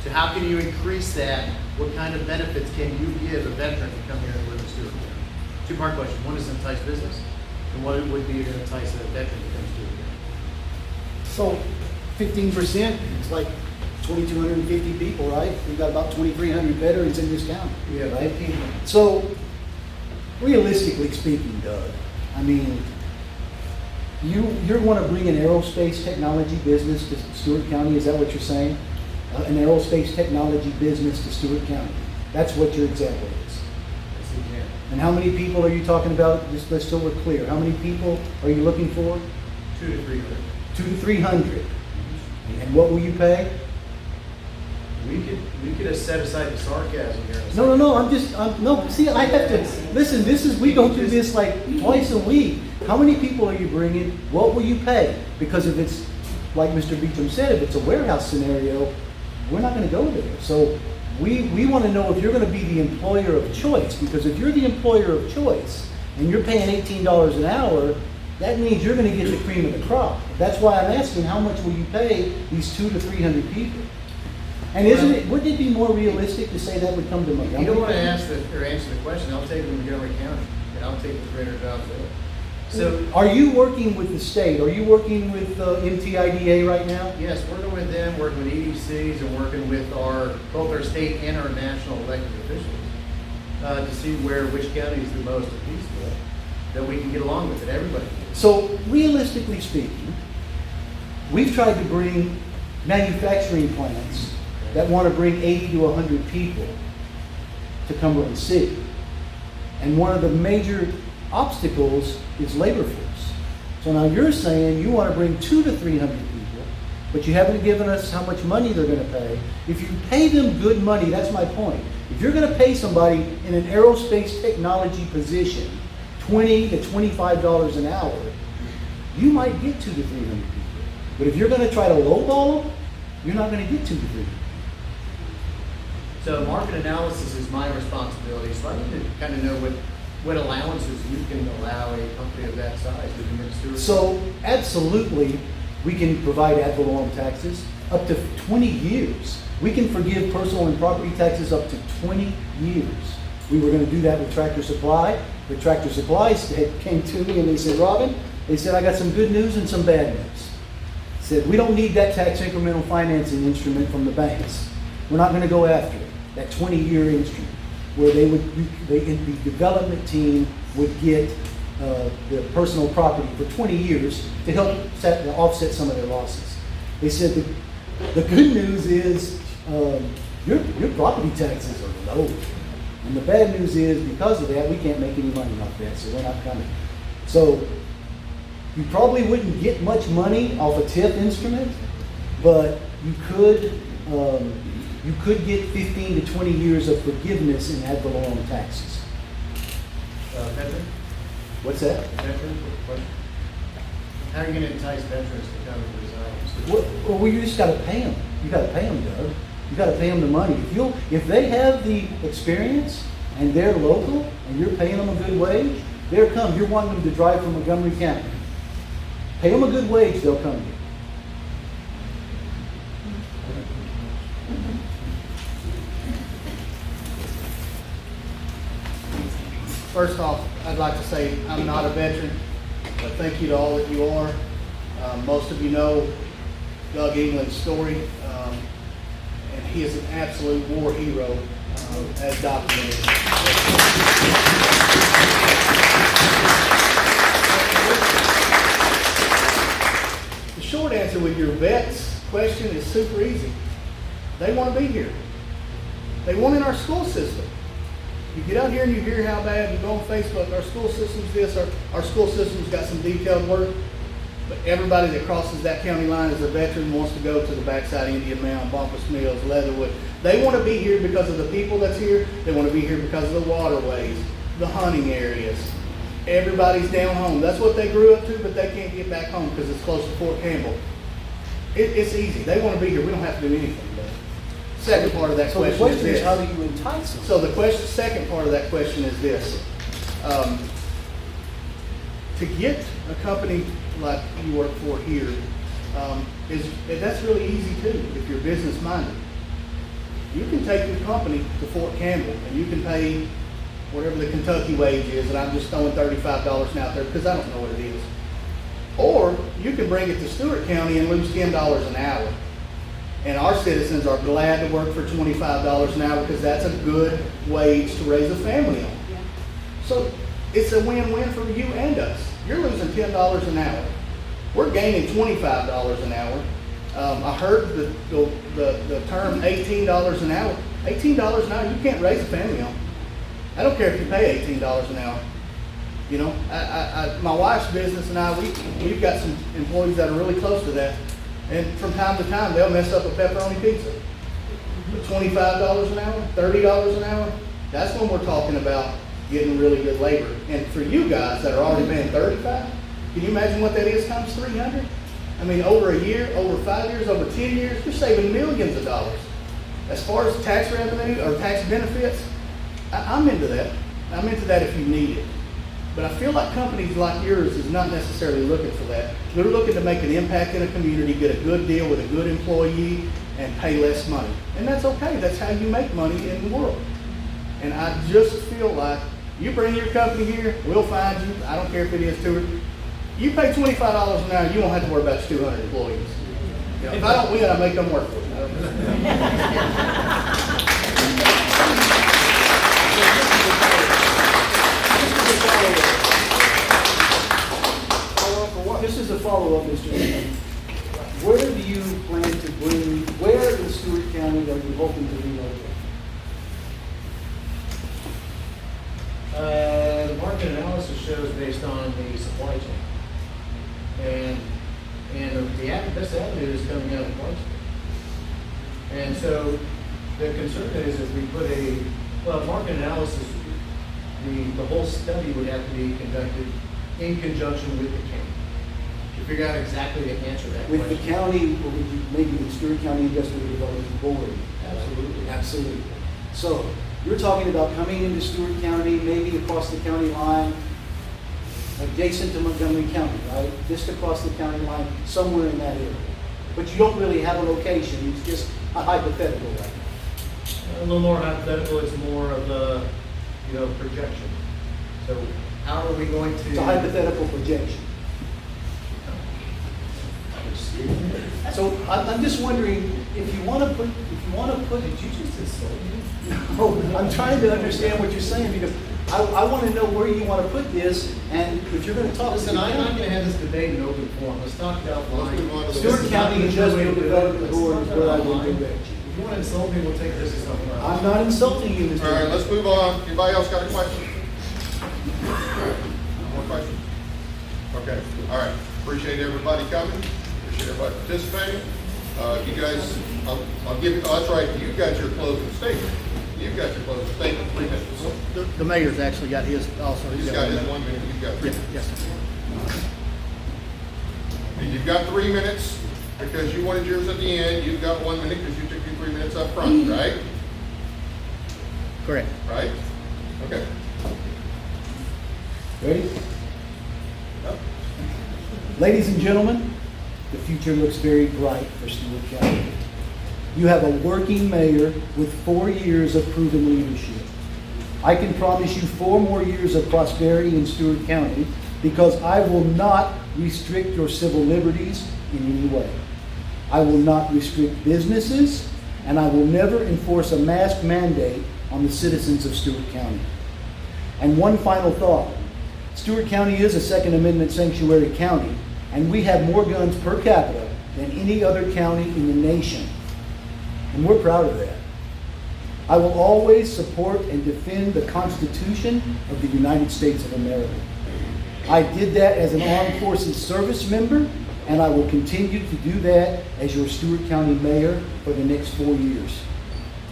So how can you increase that? What kind of benefits can you give a veteran to come here and live in Stewart County? Two-part question. One is entice business, and what would be to entice a veteran to come to Stewart County? So 15%, it's like 2,250 people, right? We've got about 2,300 veterans in this county. Yeah, right? 15. So, realistically speaking, Doug, I mean, you want to bring an aerospace technology business to Stewart County, is that what you're saying? An aerospace technology business to Stewart County. That's what your example is. That's the example. And how many people are you talking about? Just so we're clear. How many people are you looking for? 200 to 300. 200 to 300. And what will you pay? We could have set aside the sarcasm here. No, no, see, I have to, listen, we go through this like twice a week. How many people are you bringing? What will you pay? Because if it's, like Mr. Beecham said, if it's a warehouse scenario, we're not gonna go there. So we wanna know if you're gonna be the employer of choice, because if you're the employer of choice and you're paying $18 an hour, that means you're gonna get the cream of the crop. That's why I'm asking, how much will you pay these 200 to 300 people? And wouldn't it be more realistic to say that would come to money? You don't want to answer the question. I'll take it to Montgomery County, and I'll take the 300 jobs there. So, are you working with the state? Are you working with MTIDA right now? yes, working with them, working with EDCs, and working with both our state and our national elected officials to see which county is the most peaceful, that we can get along with it. Everybody can. So, realistically speaking, we've tried to bring manufacturing plants that want to bring 80 to 100 people to Cumberland City. And one of the major obstacles is labor force. So now you're saying you want to bring 200 to 300 people, but you haven't given us how much money they're going to pay. If you pay them good money, that's my point. If you're going to pay somebody in an aerospace technology position $20 to $25 an hour, you might get 200 to 300 people. But if you're going to try to lowball them, you're not going to get 200 to 300. So market analysis is my responsibility. So I need to kind of know what allowances you can allow a company of that size to commit Stewart. So absolutely, we can provide ad valorem taxes up to 20 years. We can forgive personal and property taxes up to 20 years. We were going to do that with Tractor Supply. The Tractor Supply came to me and they said, Robin, they said, I got some good news and some bad news. Said, we don't need that tax incremental financing instrument from the banks. We're not going to go after it. That 20-year instrument where the development team would get the personal property for 20 years to help offset some of their losses. They said the good news is your property taxes are low. And the bad news is because of that, we can't make any money off that, so we're not coming. So You probably wouldn't get much money off a TIF instrument, but you could get 15 to 20 years of forgiveness and ad valorem taxes. Veteran? What's that? Veteran? Question? How are you gonna entice veterans to come and resign? Well, you just gotta pay them. You gotta pay them, Doug. You gotta pay them the money. If they have the experience and they're local and you're paying them a good wage, they'll come. You're wanting them to drive from Montgomery County. Pay them a good wage, they'll come to you. First off, I'd like to say I'm not a veteran, but thank you to all that you are. Most of you know Doug England's story, and he is an absolute war hero, as documented. The short answer with your vets question is super easy. They want to be here. They want in our school system. You get out here and you hear how bad, you go on Facebook, our school system's this, our school system's got some detailed work, but everybody that crosses that county line as a veteran wants to go to the backside Indian Mound, Bumpus Mills, Leatherwood. They want to be here because of the people that's here. They want to be here because of the waterways, the hunting areas. Everybody's down home. That's what they grew up to, but they can't get back home because it's close to Fort Campbell. It's easy. They want to be here. We don't have to do anything. Second part of that So the question is question is, this. how do you entice them? So the second part of that question is this. To get a company like you work for here, that's really easy too, if you're business minded. You can take your company to Fort Campbell and you can pay whatever the Kentucky wage is, and I'm just throwing $35 out there because I don't know what it is. Or you can bring it to Stewart County and lose $10 an hour. And our citizens are glad to work for $25 an hour because that's a good wage to raise a family on. Yeah. So it's a win-win for you and us. You're losing $10 an hour. We're gaining $25 an hour. I heard the term $18 an hour. $18 an hour, you can't raise a family on. I don't care if you pay $18 an hour. You know, my wife's business and we've got some employees that are really close to that. And from time to time, they'll mess up a pepperoni pizza. But $25 an hour, $30 an hour, that's when we're talking about getting really good labor. And for you guys that are already paying $35, can you imagine what that is times 300? I mean, over a year, over 5 years, over 10 years, you're saving millions of dollars. As far as tax revenue or tax benefits, I'm into that. I'm into that if you need it. But I feel like companies like yours is not necessarily looking for that. They're looking to make an impact in a community, get a good deal with a good employee, and pay less money. And that's okay. That's how you make money in the world. And I just feel like you bring your company here, we'll find you. I don't care if it is Stuart. You pay $25 an hour, you won't have to worry about your 200 employees. You know, if I don't win, I make them work for This is a follow-up, Mr. Mayor. Where do you plan to where in Stewart County are you hoping to relocate? The market analysis shows based on the supply chain. And the best avenue is coming out of Clarksville. And so the concern is if we put market analysis, the whole study would have to be conducted in conjunction with the county to figure out exactly the answer to that With question. the county, or maybe the Stewart County Industrial Development Board? Absolutely. Absolutely. So you're talking about coming into Stewart County, maybe across the county line, adjacent to Montgomery County, right? Just across the county line, somewhere in that area. But you don't really have a location, it's just a hypothetical right now. A little more hypothetical, it's more of a, projection. So how are we going to? It's a hypothetical projection. So I'm just wondering, if you want to put, did you just insult me? No, I'm trying to understand what you're saying, because I want to know where you want to put this, and if you're going to talk. Listen, I'm not going to have this debate in open forum. Let's talk about line. Stewart County Industrial Development Board is what I would do. If you want to insult me, we'll take this as something else. I'm not insulting you, Mr. All right, Mayor. let's move on. Anybody else got a question? More questions? Okay, all right. Appreciate everybody coming. Appreciate everybody participating. You guys, I'll give you, oh, that's right, you got your closing statement. You've got your closing statement, 3 minutes. The mayor's actually got his also. He's got his 1 minute, you've got 3 minutes. Yes, sir. And you've got 3 minutes because you wanted yours at the end. You've got 1 minute because you took your 3 minutes up front, right? Correct. Right? Okay. Ready? Yep. Ladies and gentlemen, the future looks very bright for Stewart County. You have a working mayor with 4 years of proven leadership. I can promise you 4 more years of prosperity in Stewart County because I will not restrict your civil liberties in any way. I will not restrict businesses, and I will never enforce a mask mandate on the citizens of Stewart County. And one final thought. Stewart County is a Second Amendment sanctuary county, and we have more guns per capita than any other county in the nation. And we're proud of that. I will always support and defend the Constitution of the United States of America. I did that as an Armed Forces service member, and I will continue to do that as your Stewart County mayor for the next 4 years.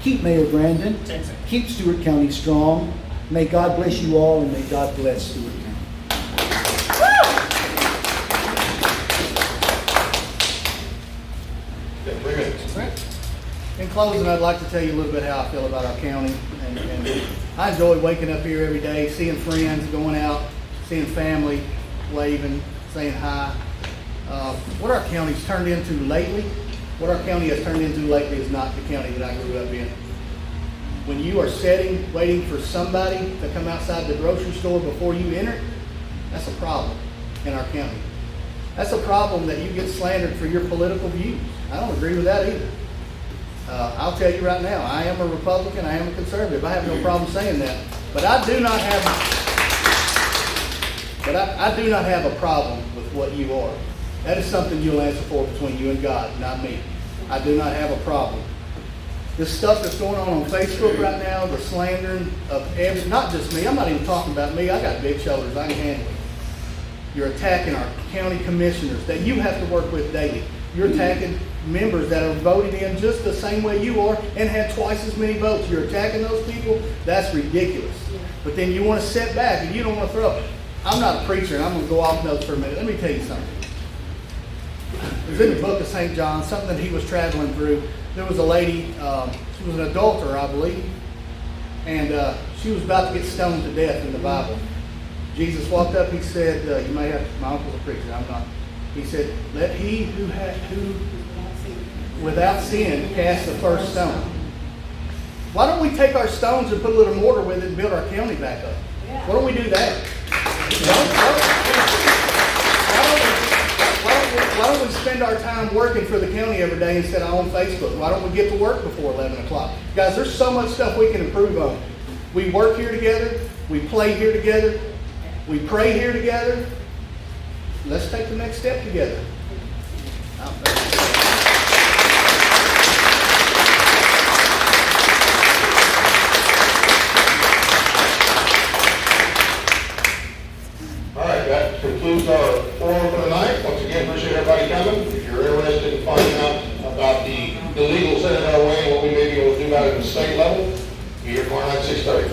Keep Mayor Brandon. Keep Stewart County strong. May God bless you all, and may God bless Stewart County. Yeah, 3 minutes. In closing, I'd like to tell you a little bit how I feel about our county. And I enjoy waking up here every day, seeing friends, going out, seeing family, waving, saying hi. What our county's turned into lately, is not the county that I grew up in. When you are sitting, waiting for somebody to come outside the grocery store before you enter, that's a problem in our county. That's a problem that you get slandered for your political views. I don't agree with that either. I'll tell you right now, I am a Republican, I am a conservative. I have no problem saying that. But I do not have a problem with what you are. That is something you'll answer for between you and God, not me. I do not have a problem. This stuff that's going on Facebook right now, the slandering of not just me, I'm not even talking about me, I got big shoulders, I can handle it. You're attacking our county commissioners that you have to work with daily. You're attacking members that are voted in just the same way you are and had twice as many votes. You're attacking those people, that's ridiculous. But then you want to sit back and you don't want to throw. I'm not a preacher and I'm going to go off notes for a minute. Let me tell you something. It was in the book of St. John, something that he was traveling through. There was a lady, she was an adulterer, I believe, and she was about to get stoned to death in the Bible. Jesus walked up, he said, you may have, my uncle's a preacher, I'm not. He said, let he who without sin cast the first stone. Why don't we take our stones and put a little mortar with it and build our county back up? Why don't we do that? Why don't we spend our time working for the county every day instead of on Facebook? Why don't we get to work before 11 o'clock? Guys, there's so much stuff we can improve on. We work here together. We play here together. We pray here together. Let's take the next step together. All right, that concludes our forum for tonight. Once again, appreciate everybody coming. If you're interested in finding out about the illegals in our way and what we may be able to do about it at the state level, be here tomorrow night at 6:30.